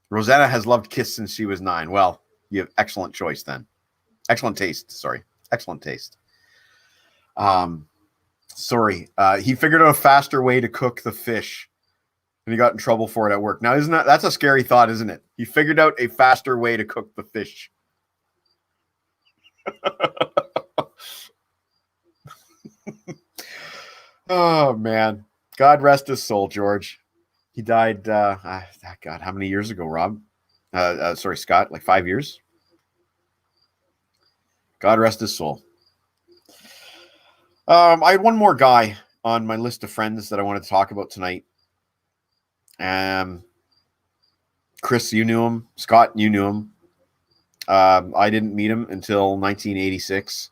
Rosanna has loved Kiss since she was 9. Well, you have excellent choice then. Excellent taste, sorry. Excellent taste. He figured out a faster way to cook the fish. And he got in trouble for it at work. Now, that's a scary thought, isn't it? He figured out a faster way to cook the fish. Oh, man. God rest his soul, George. He died, God, how many years ago, Rob? Scott, like 5 years? God rest his soul. I had one more guy on my list of friends that I wanted to talk about tonight. Chris, you knew him. Scott, you knew him. I didn't meet him until 1986.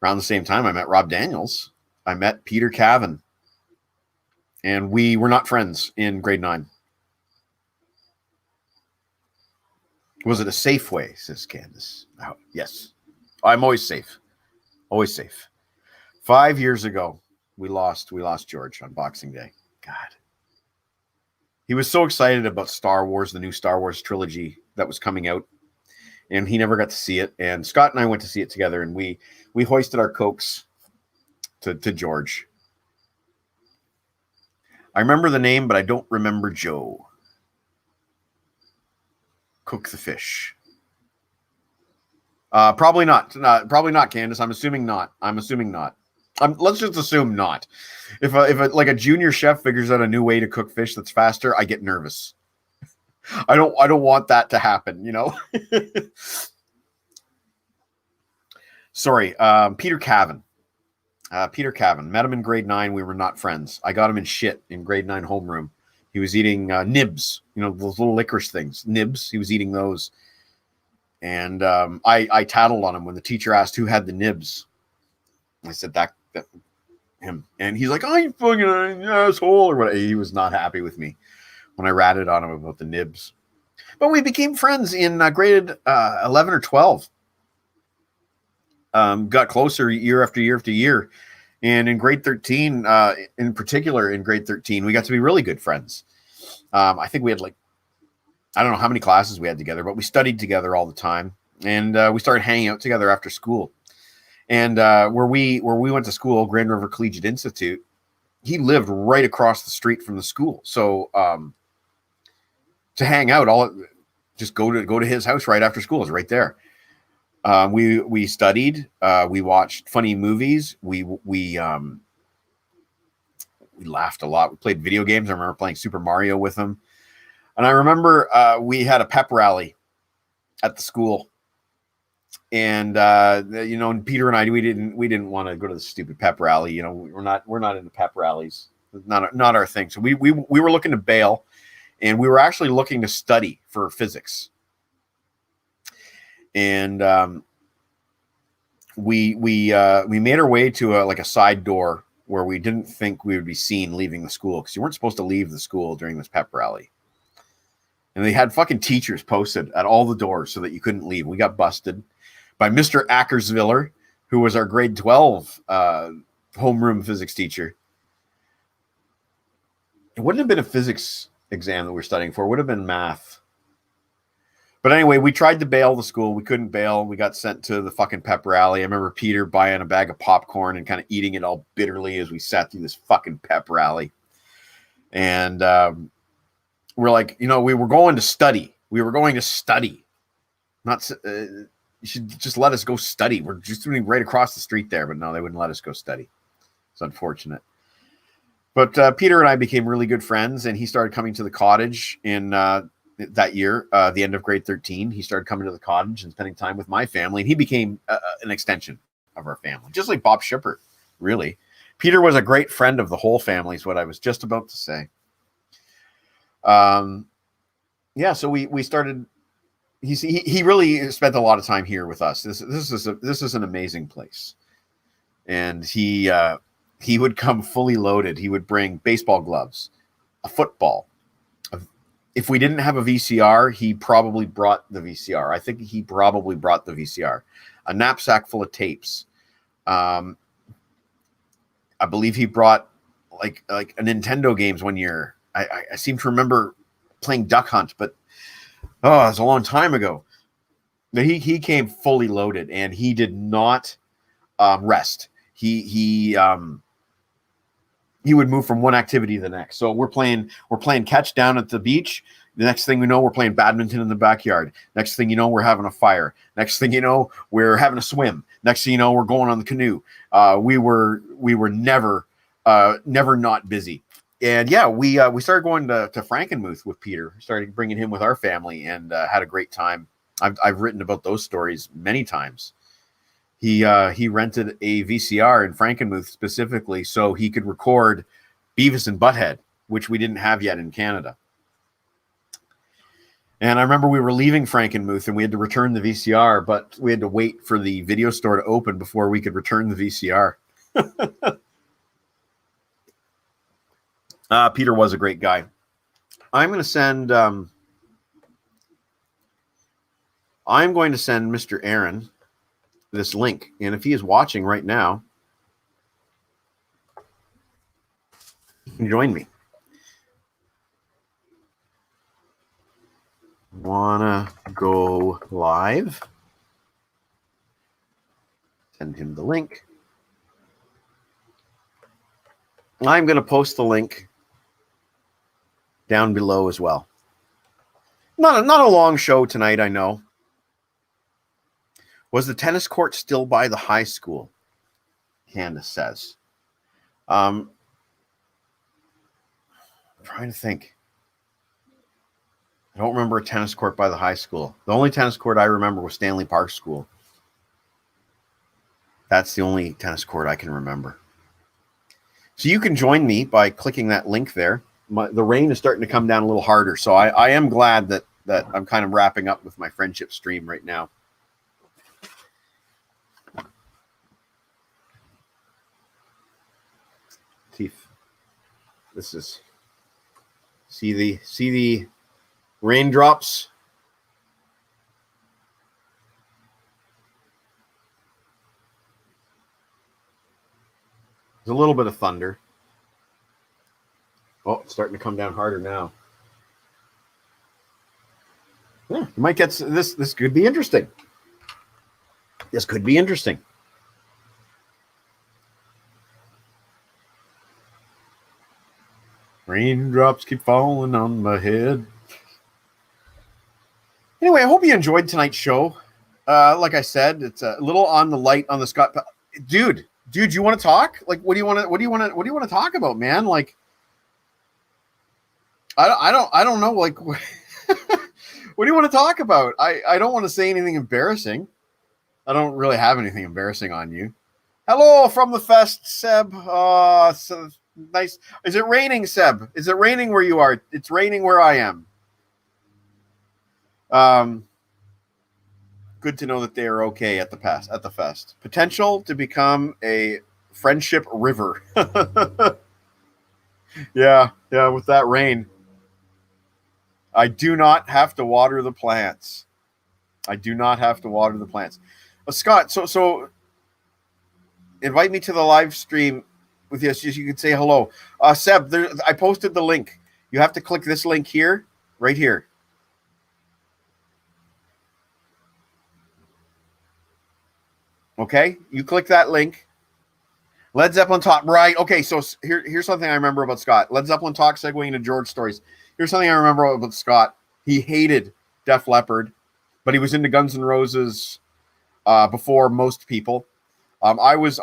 Around the same time, I met Rob Daniels. I met Peter Cavan. And we were not friends in grade 9. Was it a safe way, says Candace. Oh, yes. I'm always safe. Always safe. 5 years ago, we lost George on Boxing Day. God. He was so excited about Star Wars, the new Star Wars trilogy that was coming out. And he never got to see it. And Scott and I went to see it together, and we hoisted our Cokes to George. I remember the name, but I don't remember Joe. Cook the fish. Probably not. Probably not, Candace. I'm assuming not. Let's just assume not. If like a junior chef figures out a new way to cook fish that's faster, I get nervous. I don't want that to happen, you know. Sorry, Peter Cavan. Peter Cavan. Met him in grade 9. We were not friends. I got him in shit in grade 9 homeroom. He was eating nibs, you know, those little licorice things. Nibs. He was eating those. And I tattled on him when the teacher asked who had the nibs. I said that him. And he's like, "Oh, you fucking asshole," or what. He was not happy with me when I ratted on him about the nibs. But we became friends in grade 11 or 12. Got closer year after year after year. And in grade 13, in particular in grade 13, we got to be really good friends. I think we had I don't know how many classes we had together, but we studied together all the time. And we started hanging out together after school. And where we went to school, Grand River Collegiate Institute, he lived right across the street from the school. So to hang out, just go to his house right after school. Is right there. We studied. We watched funny movies. We laughed a lot. We played video games. I remember playing Super Mario with him. And I remember we had a pep rally at the school. And Peter and I, we didn't want to go to the stupid pep rally. We're not into pep rallies. Not our thing. So we were looking to bail, and we were actually looking to study for physics. And we made our way to a side door where we didn't think we would be seen leaving the school, because you weren't supposed to leave the school during this pep rally. And they had fucking teachers posted at all the doors so that you couldn't leave. We got busted by Mr. Ackersviller, who was our grade 12 homeroom physics teacher. It wouldn't have been a physics exam that we were studying for. It would have been math. But anyway, we tried to bail the school. We couldn't bail. We got sent to the fucking pep rally. I remember Peter buying a bag of popcorn and kind of eating it all bitterly as we sat through this fucking pep rally. And we're like, we were going to study. We were going to study. Not you should just let us go study. We're just doing right across the street there. But no, they wouldn't let us go study. It's unfortunate. But Peter and I became really good friends, and he started coming to the cottage in that year, the end of grade 13. He started coming to the cottage and spending time with my family, and he became an extension of our family, just like Bob Shipper, really. Peter was a great friend of the whole family, is what I was just about to say. So we started. He really spent a lot of time here with us. This is an amazing place, and he would come fully loaded. He would bring baseball gloves, a football. If we didn't have a VCR, he probably brought the VCR. I think he probably brought the VCR. A knapsack full of tapes. I believe he brought like a Nintendo games one year. I seem to remember playing Duck Hunt, but it was a long time ago. He came fully loaded, and he did not rest. He would move from one activity to the next. So we're playing catch down at the beach. The next thing we know, we're playing badminton in the backyard. Next thing you know, we're having a fire. Next thing you know, we're having a swim. Next thing you know, we're going on the canoe. We were never not busy. And yeah, we started going to Frankenmuth with Peter. Started bringing him with our family, and had a great time. I've written about those stories many times. He rented a VCR in Frankenmuth specifically so he could record Beavis and Butthead, which we didn't have yet in Canada. And I remember we were leaving Frankenmuth and we had to return the VCR, but we had to wait for the video store to open before we could return the VCR. Peter was a great guy. I'm going to send Mr. Aaron this link, and if he is watching right now, you can join me. Wanna go live? Send him the link. I'm going to post the link down below as well. Not a long show tonight, I know. Was the tennis court still by the high school? Candace says. I'm trying to think. I don't remember a tennis court by the high school. The only tennis court I remember was Stanley Park School. That's the only tennis court I can remember. So you can join me by clicking that link there. The rain is starting to come down a little harder, so I am glad that I'm kind of wrapping up with my friendship stream right now. This is see the raindrops. There's a little bit of thunder. Oh, it's starting to come down harder now. Yeah, you might get this. This could be interesting. This could be interesting. Raindrops keep falling on my head. Anyway, I hope you enjoyed tonight's show. Like I said, it's a little on the light on the Scott. Dude, you want to talk? Like, what do you want to talk about, man? Like, I don't know. Like, what do you want to talk about? I don't want to say anything embarrassing. I don't really have anything embarrassing on you. Hello from the fest, Seb. So nice. Is it raining, Seb? Is it raining where you are? It's raining where I am. Good to know that they are okay at the fest. Potential to become a friendship river. Yeah, with that rain. I do not have to water the plants. Scott, so invite me to the live stream with you. So you can say hello. Seb, I posted the link. You have to click this link here, right here. Okay, you click that link. Led Zeppelin talk, right? Okay, so here's something I remember about Scott. Led Zeppelin talk segueing into George stories. Here's something I remember about Scott. He hated Def Leppard, but he was into Guns N' Roses before most people. I was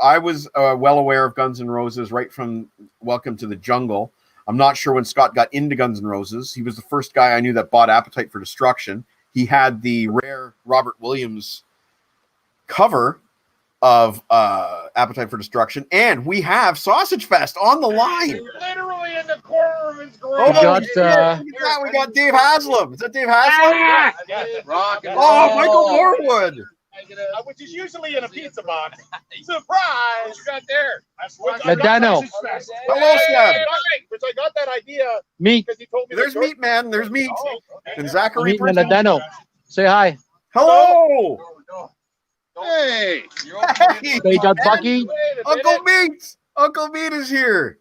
well aware of Guns N' Roses right from Welcome to the Jungle. I'm not sure when Scott got into Guns N' Roses. He was the first guy I knew that bought Appetite for Destruction. He had the rare Robert Williams cover of Appetite for Destruction, and we have Sausage Fest on the line. Literally in the corner of his Oh, garage. we got Dave Haslam. Is that Dave Haslam? Rock and Oh, roll. Michael Morwood. Which is usually in a pizza box. Surprise! You got there. Ladano. Hello, Seb. Which I got that idea Meat. because he told me. There's Meat Man. There's Meat. And Zachary Meat Prince. Ladano. Say hi. Hello. Hey. Hey, They got Bucky. Uncle Meat. Uncle Meat is here.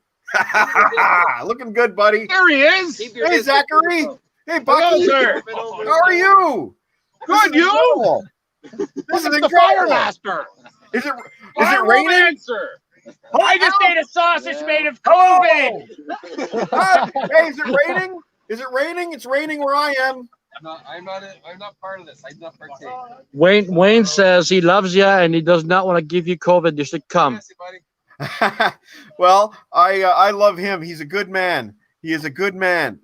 Looking good, buddy. There he is. Hey, Zachary. Hey, Hello, Bucky. sir. How are you? Good, you? Incredible. This is The incredible. fire master. Is it raining? Answer. I just ate a sausage made of Hello. COVID. Hey, is it raining? Is it raining? It's raining where I am. I'm not part of this. I did not partake. Wayne says he loves you and he does not want to give you COVID. You should come. Yes, buddy. Well, I love him. He's a good man. He is a good man.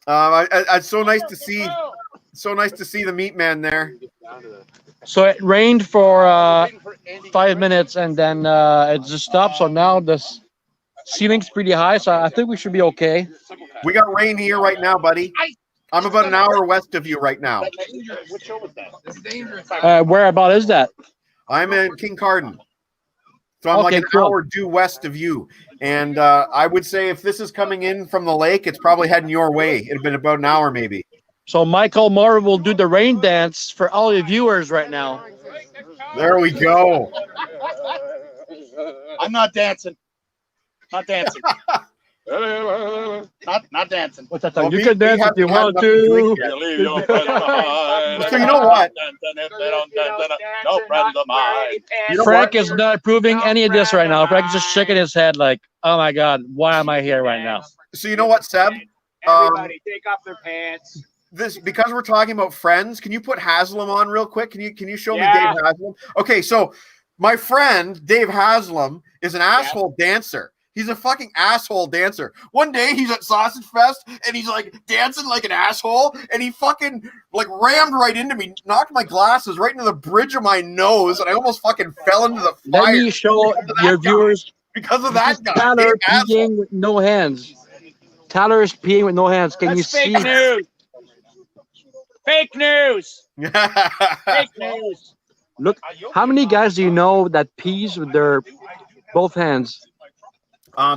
It's so nice to see. So nice to see the Meat Man there. So it rained for 5 minutes and then it just stopped. So now the ceiling's pretty high. So I think we should be okay. We got rain here right now, buddy. I'm about an hour west of you right now. What show was that? This is dangerous. Where about is that? I'm in King Carden. So I'm like Okay, an cool. hour due west of you. And I would say if this is coming in from the lake, it's probably heading your way. It'd been about an hour maybe. So Michael Moore will do the rain dance for all your viewers right now. There we go. I'm not dancing. Not dancing. not dancing. What's that? Well, You me- can dance we if you haven't want had nothing to to. drink So you know what? No friend of mine. You know Frank what? is not approving any of this right now. Frank's just shaking his head like, oh my God, why am I here right now? So you know what, Seb? Everybody take off their pants. This because we're talking about friends. Can you put Haslam on real quick? Can you show Yeah. me Dave Haslam? Okay, so my friend Dave Haslam is an asshole dancer. He's a fucking asshole dancer. One day he's at Sausage Fest and he's like dancing like an asshole, and he fucking like rammed right into me, knocked my glasses right into the bridge of my nose, and I almost fucking fell into the Let fire me show your viewers because of that guy. Tyler Dave Haslam. peeing with no hands. Tyler is peeing with no hands. Can you That's see? fake news. Fake news. Fake news. Look, how many guys do you know that pees with their both hands?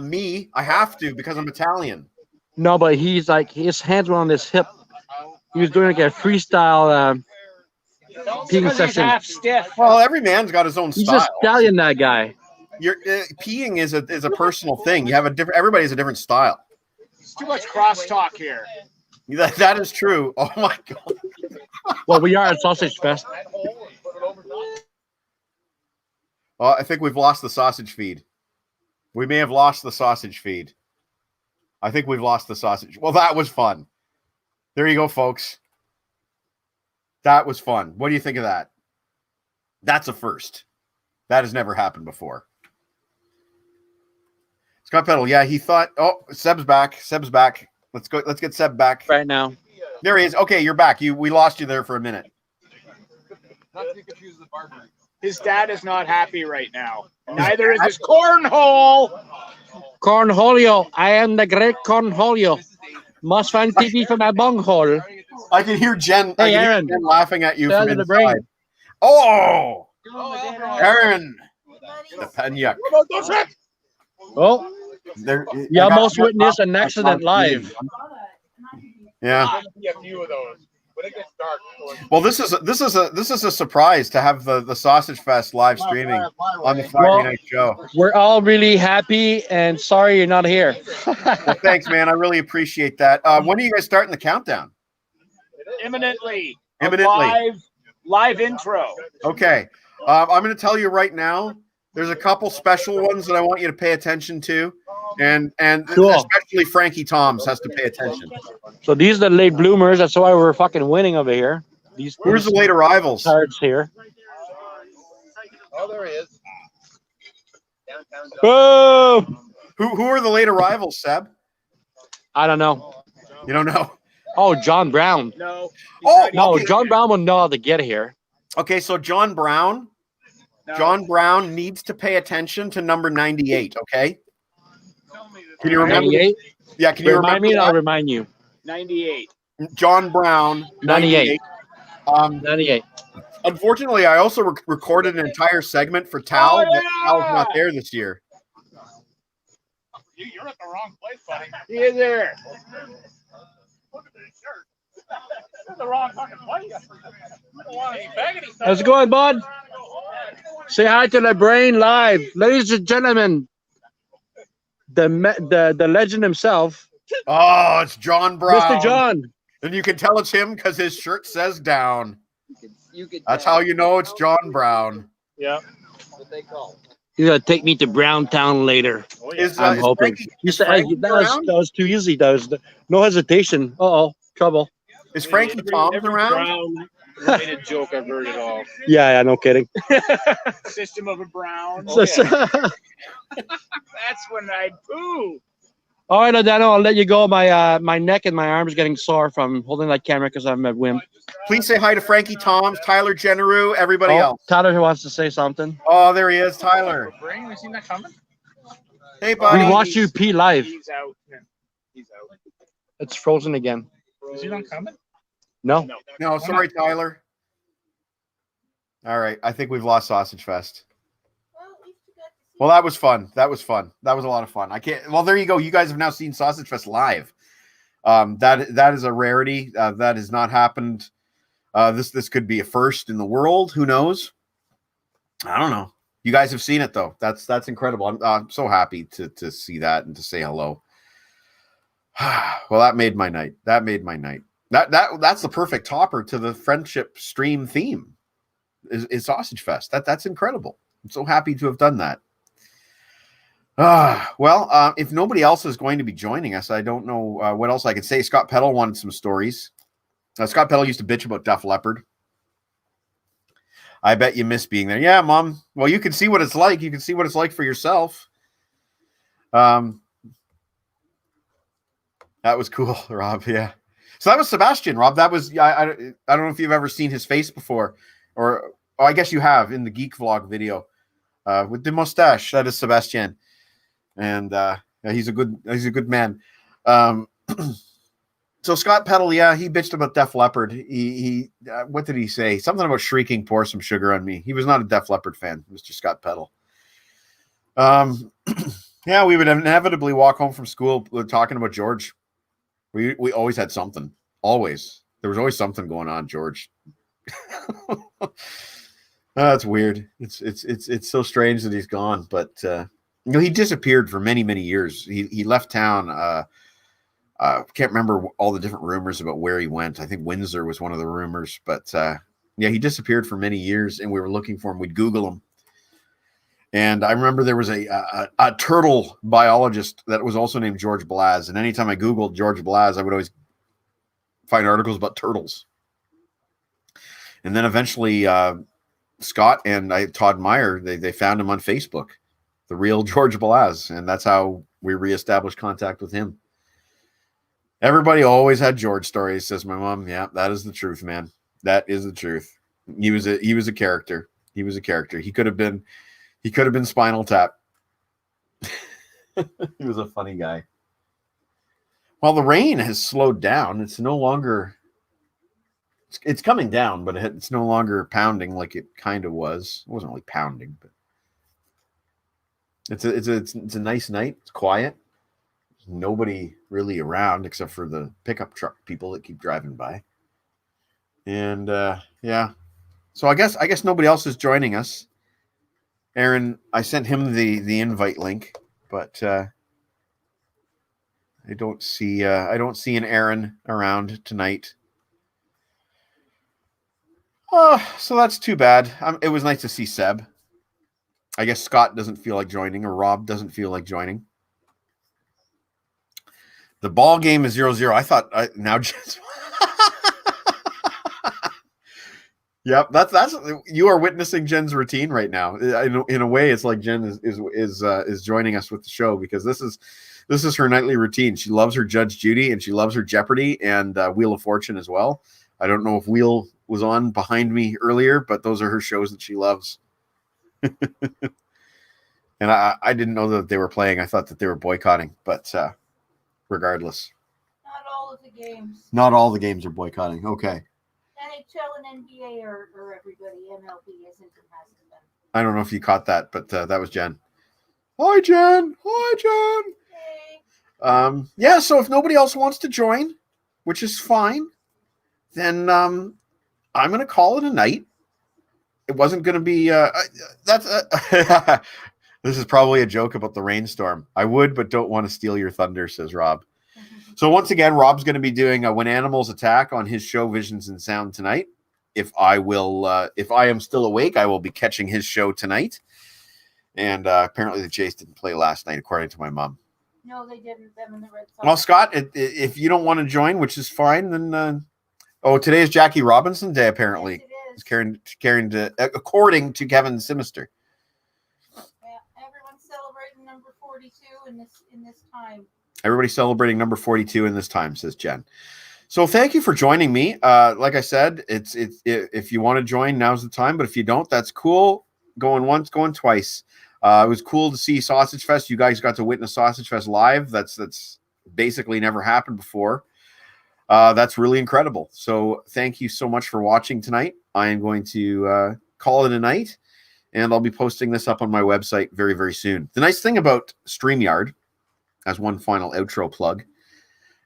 Me, I have to because I'm Italian. No, but he's like his hands were on his hip. He was doing like a freestyle peeing Because he's session. half stiff. Well, every man's got his own He's style. just Italian, that guy. You're peeing is a personal thing. You have a different. Everybody has a different style. It's too much crosstalk here. That is true. Oh my god. Well, we are at Sausage Fest. Well, I think we've lost the sausage feed. We may have lost the sausage feed. I think we've lost the sausage. Well, that was fun. There you go, folks. That was fun. What do you think of that? That's a first. That has never happened before. Scott Peddle, yeah, he thought, oh, Seb's back. Seb's back. Let's go. Let's get Seb back. right now. There he is. Okay, you're back. We lost you there for a minute. Not to be confused with the barber. His dad is not happy right now. Neither is his cornhole. Cornholio. I am the great Cornholio. Must find TV for my bunghole. I can hear Jen. I Hey, can hear Aaron. Jen laughing at you Stay from out of the brain. inside. Oh, Oh, Aaron, the Buddy. Peña. Oh, There, you I got- almost witnessed an accident live. Yeah. Be a few of those. When it gets dark. Well, this is a surprise to have the Sausage Fest live streaming on the Friday Well- night show. We're all really happy and sorry you're not here. Well, thanks, man. I really appreciate that. When are you guys starting the countdown? Imminently. Imminently. Live intro. Okay. I'm going to tell you right now. There's a couple special ones that I want you to pay attention to, and Cool. especially Frankie Toms has to pay attention. So these are the late bloomers. That's why we're fucking winning over here. These Who's the late arrivals? cards here. Oh, there he is. Boom! Who are the late arrivals, Seb? I don't know. You don't know. Oh, John Brown. No. Oh, No, okay. John Brown will know how to get here. Okay, so John Brown. No. John Brown needs to pay attention to number 98. Okay. Can you remember? 98? Yeah. Can you Remind me and remember I'll that? remind you. 98. John Brown. 98. 98. 98. Unfortunately, I also recorded an entire segment for Tal. Oh, but yeah! Tal's not there this year. You're at the wrong place, buddy. He is there. Look at this shirt. This is the wrong fucking place. I don't want any baggity stuff. How's it going, bud? Say hi to the brain live. Ladies and gentlemen, the legend himself, Oh, it's John Brown. Mr. John. And you can tell it's him because his shirt says down. You could That's how you know it's John Brown. Yeah. what they call. He's gonna take me to Browntown later. Oh, yeah. Is, I'm is hoping. Frankie, You is said Frankie that around? was too easy. No hesitation. Uh-oh, trouble. Is Frankie Toms around? Brown-related joke I've heard it all. Yeah, no kidding. System of a Brown. So- That's when I poo. All right, Adano, I'll let you go. My neck and my arms getting sore from holding that camera because I'm at whim. Please say hi to Frankie Toms, Tyler Generu, everybody Oh, else. Tyler who wants to say something. Oh, there he is, Tyler. Brain, we seen that coming? Hey, We buddy. watched you pee live. He's out. He's out. It's frozen again. Is he not coming? No. No, sorry, Tyler. All right, I think we've lost Sausage Fest. Well, at least you got to see Well, that was fun. That was fun. That was a lot of fun. I can't. Well, there you go. You guys have now seen Sausage Fest live. That is a rarity. That has not happened. This could be a first in the world. Who knows? I don't know. You guys have seen it though. That's incredible. I'm so happy to see that and to say hello. Well, that made my night. That made my night. That's the perfect topper to the friendship stream theme. Is Sausage Fest. That's incredible. I'm so happy to have done that. Well, if nobody else is going to be joining us, I don't know what else I could say. Scott Peddle wanted some stories. Scott Peddle used to bitch about Def Leppard. I bet you miss being there. Yeah, Mom. Well, you can see what it's like. You can see what it's like for yourself. That was cool, Rob. Yeah. So that was Sebastian, Rob. That was I don't know if you've ever seen his face before, or I guess you have in the Geek Vlog video with the mustache. That is Sebastian, and he's a good man. So Scott Peddle, yeah, he bitched about Def Leppard. He what did he say? Something about shrieking, pour some sugar on me. He was not a Def Leppard fan, Mr. Scott Peddle. Yeah, we would inevitably walk home from school talking about George. We always had something. Always. There was always something going on, George. That's weird. It's so strange that he's gone, but he disappeared for many, many years. He left town. Can't remember all the different rumors about where he went. I think Windsor was one of the rumors, but yeah, he disappeared for many years, and we were looking for him. We'd Google him, and I remember there was a turtle biologist that was also named George Blaz. And anytime I Googled George Blaz, I would always find articles about turtles. And then eventually, Scott and Todd Meyer, they found him on Facebook, the real George Blaz, and that's how we reestablished contact with him. Everybody always had George stories, says my mom. Yeah, that is the truth, man. That is the truth. He was a character. He was a character. He could have been Spinal Tap. He was a funny guy. Well, the rain has slowed down. It's no longer. It's coming down, but it's no longer pounding like it kind of was. It wasn't really pounding, but it's a nice night. It's quiet. There's nobody really around except for the pickup truck people that keep driving by. And yeah, so I guess nobody else is joining us. Aaron, I sent him the invite link, but I don't see an Aaron around tonight. Oh, so that's too bad. It was nice to see Seb. I guess Scott doesn't feel like joining, or Rob doesn't feel like joining. The ball game is 0-0. I thought now just. Yep, that's you are witnessing Jen's routine right now. In a way, it's like Jen is joining us with the show, because this is her nightly routine. She loves her Judge Judy, and she loves her Jeopardy and Wheel of Fortune as well. I don't know if Wheel was on behind me earlier, but those are her shows that she loves. And I didn't know that they were playing. I thought that they were boycotting, but regardless. Not all of the games. Not all the games are boycotting. Okay. NHL and NBA are everybody. MLB isn't and hasn't been. I don't know if you caught that, but that was Jen. Hi, Jen. Hi, Jen. Hey. Yeah, so if nobody else wants to join, which is fine, then I'm going to call it a night. It wasn't going to be this is probably a joke about the rainstorm. I would, but don't want to steal your thunder, says Rob. So once again, Rob's going to be doing When Animals Attack on his show Visions and Sound tonight. If I am still awake, I will be catching his show tonight. And apparently the Jays didn't play last night, according to my mom. No, they didn't. Them and the Red Sox. Well, Scott, if you don't want to join, which is fine, then today is Jackie Robinson Day. Apparently, Yes, it is. it's carrying according to Kevin Sinister. Yeah, everyone's celebrating number 42 in this time. Everybody's celebrating number 42 in this time, says Jen. So thank you for joining me. Like I said, it's if you want to join, now's the time. But if you don't, that's cool. Going once, going twice. It was cool to see Sausage Fest. You guys got to witness Sausage Fest live. That's basically never happened before. That's really incredible. So thank you so much for watching tonight. I am going to call it a night, and I'll be posting this up on my website very, very soon. The nice thing about StreamYard, as one final outro plug,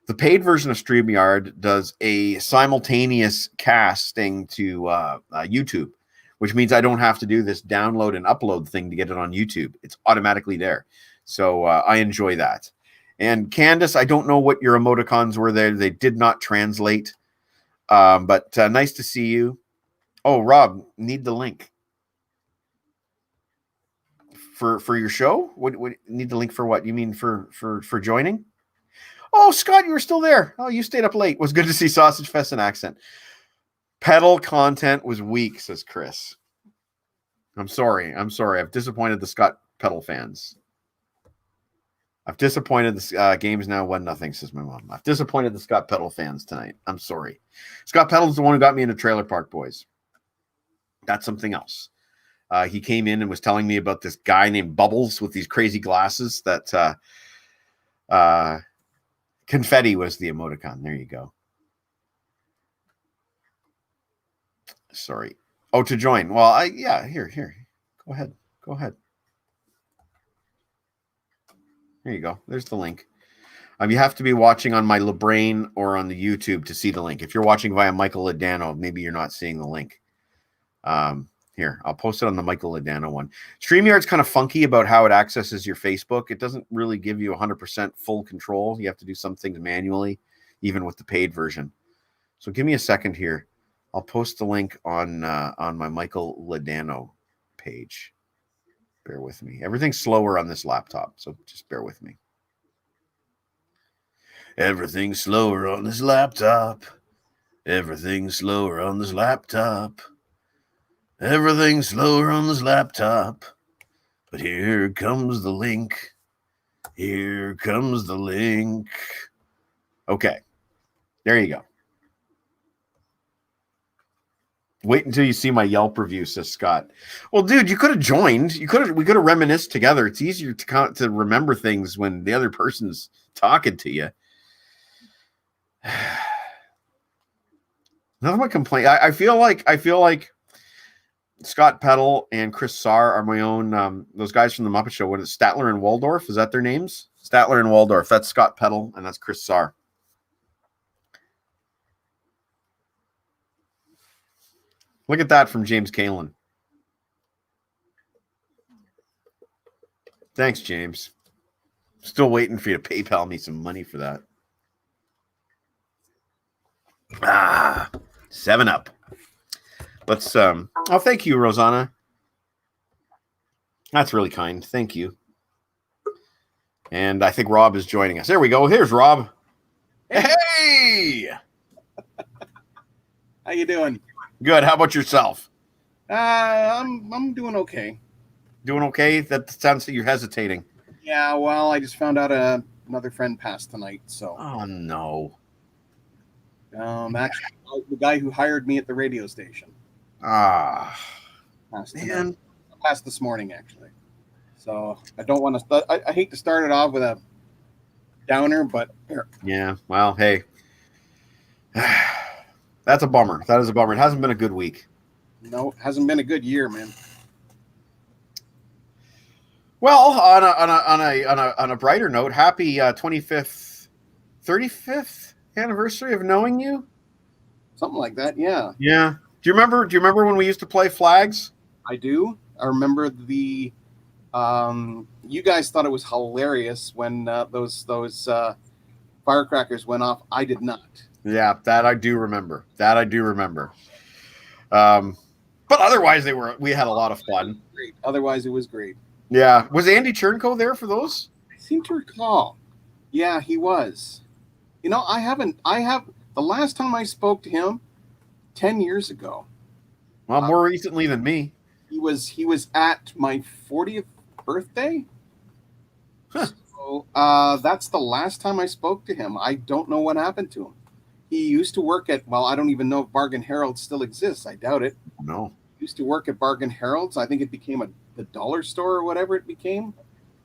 the paid version of StreamYard does a simultaneous casting to YouTube, which means I don't have to do this download and upload thing to get it on YouTube. It's automatically there. So I enjoy that. And Candace, I don't know what your emoticons were there. They did not translate. But nice to see you. Oh, Rob, need the link. For your show? What need the link for what? You mean for joining? Oh, Scott, you were still there. Oh, you stayed up late. It was good to see Sausage Fest in accent. Pedal content was weak, says Chris. I'm sorry. I've disappointed the Scott Pedal fans. I've disappointed the game's now 1-0, says my mom. I've disappointed the Scott Pedal fans tonight. I'm sorry. Scott Pedal's the one who got me into Trailer Park Boys. That's something else. He came in and was telling me about this guy named Bubbles with these crazy glasses that confetti was the emoticon. There you go. Sorry. Oh, to join. Well, here. Go ahead. There you go. There's the link. You have to be watching on my LeBrain or on the YouTube to see the link. If you're watching via Michael Ladano, maybe you're not seeing the link. Here, I'll post it on the Michael Ladano one. StreamYard's kind of funky about how it accesses your Facebook. It doesn't really give you 100% full control. You have to do some things manually, even with the paid version. So give me a second here. I'll post the link on my Michael Ladano page. Bear with me. Everything's slower on this laptop, so just bear with me. Everything's slower on this laptop. Everything's slower on this laptop. Everything's slower on this laptop. But here comes the link. Here comes the link. Okay. There you go. Wait until you see my Yelp review, says Scott. Well, dude, you could have joined. We could have reminisced together. It's easier to remember things when the other person's talking to you. None of my complaint. I feel like Scott Peddle and Chris Sarr are my own. Those guys from the Muppet Show. What is it, Statler and Waldorf? Is that their names? Statler and Waldorf. That's Scott Peddle and that's Chris Sarr. Look at that from James Kalen. Thanks, James. Still waiting for you to PayPal me some money for that. 7-Up. Let's oh, thank you, Rosanna. That's really kind. Thank you. And I think Rob is joining us. There we go. Here's Rob. Hey! How you doing? Good. How about yourself? I'm doing okay. Doing okay? That sounds like you're hesitating. Yeah, well, I just found out another friend passed tonight, so Oh no. actually the guy who hired me at the radio station Ah, passed tonight. man. Passed this morning actually. So I don't want to I hate to start it off with a downer, but here. Yeah. Well, hey. That's a bummer. That is a bummer. It hasn't been a good week. No, it hasn't been a good year, man. Well, on a brighter note, happy 25th, 35th anniversary of knowing you. Something like that, yeah. Yeah. Do you remember when we used to play flags? I do. I remember the you guys thought it was hilarious when those firecrackers went off. I did not. Yeah, that I do remember. But otherwise we had a lot of fun. Great. Otherwise it was great. Yeah. Was Andy Chernko there for those? I seem to recall. Yeah, he was. You know, I have the last time I spoke to him 10 years ago. Well, more recently than me. He was at my 40th birthday. Huh. So that's the last time I spoke to him. I don't know what happened to him. He used to work at, well, I don't even know if Bargain Herald still exists. I doubt it. No. He used to work at Bargain Herald's. I think it became the dollar store or whatever it became.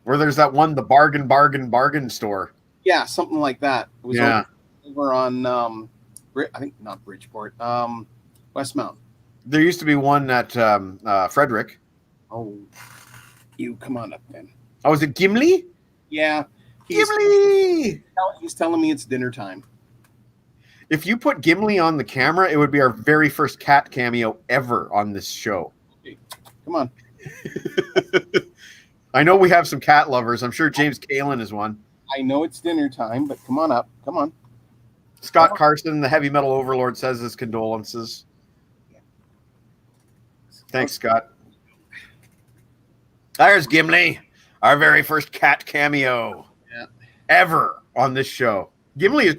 Where there's that one, the bargain store. Yeah, something like that. It was Yeah. over on I think not Bridgeport, Westmount. There used to be one at Frederick. Oh, you come on up then. Oh, was it Gimli? Yeah, Gimli! he's telling me it's dinner time. If you put Gimli on the camera, it would be our very first cat cameo ever on this show. Come on. I know we have some cat lovers. I'm sure James Kalen is one. I know it's dinner time, but come on up. Come on. Scott Carson, the heavy metal overlord, says his condolences. Thanks, Scott. There's Gimli, our very first cat cameo ever on this show. Gimli is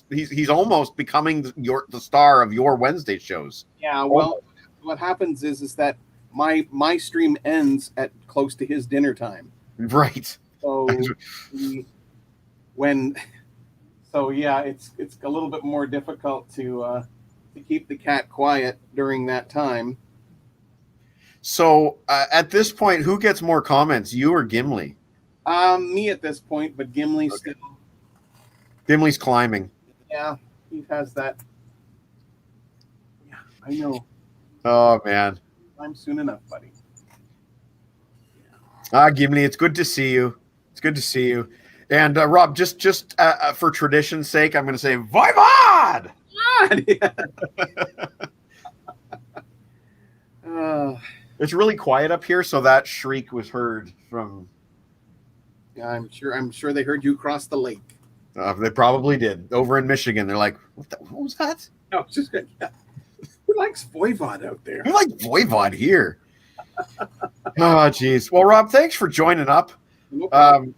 he's almost becoming the star of your Wednesday shows. Yeah, well, what happens is that my stream ends at close to his dinner time. Right. So yeah, it's a little bit more difficult to keep the cat quiet during that time. So at this point, who gets more comments, you or Gimli? Me at this point, but Gimli's still. Gimli's climbing. Yeah, he has that. Yeah, I know. Oh man. I'm soon enough, buddy. Gimli, it's good to see you. It's good to see you. And Rob, just for tradition's sake, I'm going to say Voivod! It's really quiet up here, so that shriek was heard from. Yeah, I'm sure they heard you cross the lake. They probably did. Over in Michigan, they're like, what was that? No, it's just good. Yeah. Who likes Voivod out there? We like Voivod here. Oh, geez. Well, Rob, thanks for joining up. No problem.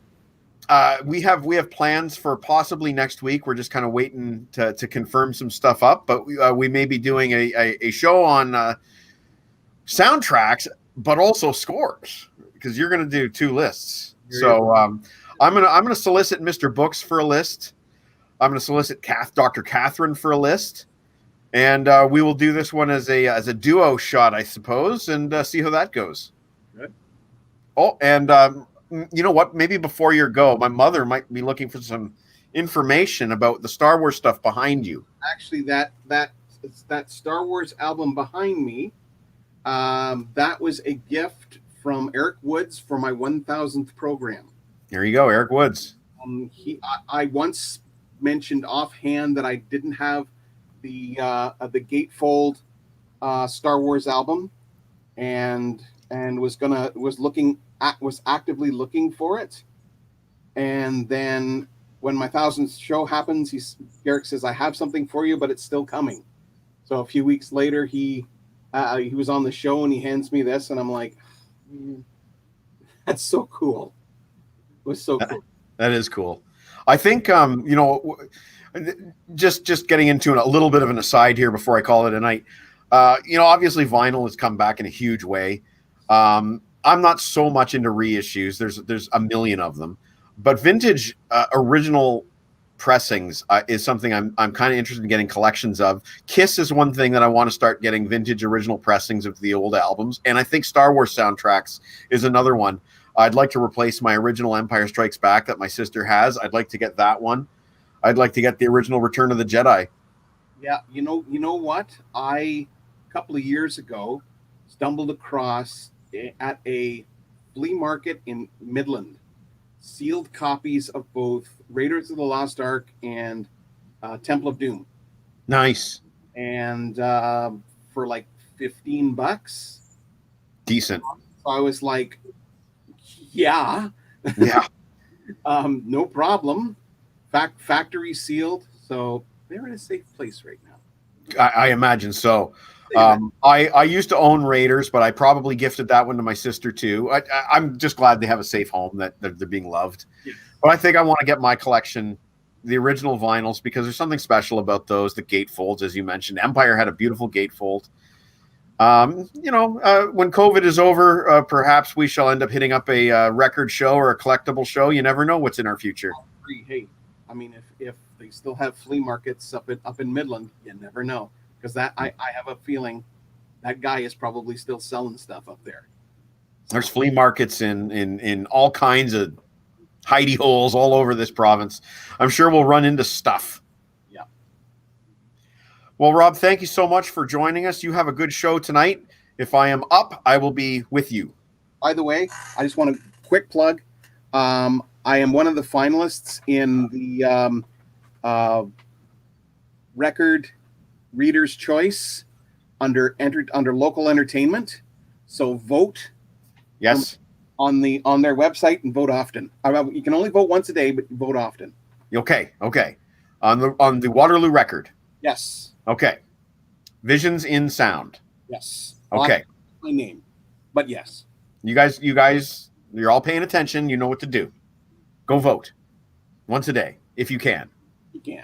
We have plans for possibly next week. We're just kind of waiting to confirm some stuff up, but we may be doing a show on soundtracks, but also scores, because you're going to do two lists. So I'm gonna solicit Mr. Books for a list. I'm going to solicit Dr. Catherine for a list, and we will do this one as a duo shot, I suppose, and see how that goes. Good. Oh, and you know what? Maybe before you go, my mother might be looking for some information about the Star Wars stuff behind you. Actually, that Star Wars album behind me, that was a gift from Eric Woods for my 1000th program. There you go, Eric Woods. I once mentioned offhand that I didn't have the gatefold Star Wars album, and was actively looking for it. And then when my 1000th show happens, Eric says, "I have something for you, but it's still coming." So a few weeks later, he was on the show and he hands me this, and I'm like, "That's so cool." It was so cool. That is cool. I think just getting into a little bit of an aside here before I call it a night. Obviously vinyl has come back in a huge way. I'm not so much into reissues. There's a million of them, but vintage original pressings is something I'm kind of interested in getting collections of. Kiss is one thing that I want to start getting vintage original pressings of the old albums, and I think Star Wars soundtracks is another one. I'd like to replace my original Empire Strikes Back that my sister has. I'd like to get that one. I'd like to get the original Return of the Jedi. Yeah, you know what? A couple of years ago stumbled across at a flea market in Midland sealed copies of both Raiders of the Lost Ark and Temple of Doom. Nice. And for like $15. Decent. So I was like, yeah. Yeah. No problem. Factory sealed. So they're in a safe place right now. I imagine so. I used to own Raiders, but I probably gifted that one to my sister too. I'm just glad they have a safe home, that they're being loved. Yeah. But I think I want to get my collection, the original vinyls, because there's something special about those. The gatefolds, as you mentioned, Empire had a beautiful gatefold. When COVID is over, perhaps we shall end up hitting up a record show or a collectible show. You never know what's in our future. Hey, I mean, if they still have flea markets up in Midland, you never know. Because I have a feeling that guy is probably still selling stuff up there. There's flea markets in all kinds of hidey holes all over this province. I'm sure we'll run into stuff. Yeah. Well, Rob, thank you so much for joining us. You have a good show tonight. If I am up, I will be with you. By the way, I just want a quick plug. I am one of the finalists in the record Reader's Choice under local entertainment. So vote. Yes. On their website and vote often. You can only vote once a day, but vote often. Okay. On the Waterloo record. Yes. Okay. Visions in Sound. Yes. Okay. My name. But yes. You guys, you're all paying attention. You know what to do. Go vote once a day if you can. You can.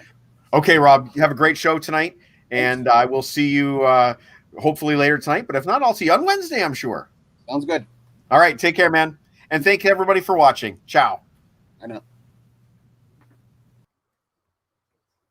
Okay, Rob, you have a great show tonight, and I will see you hopefully later tonight. But if not, I'll see you on Wednesday, I'm sure. Sounds good. All right, take care, man. And thank everybody for watching. Ciao. I know.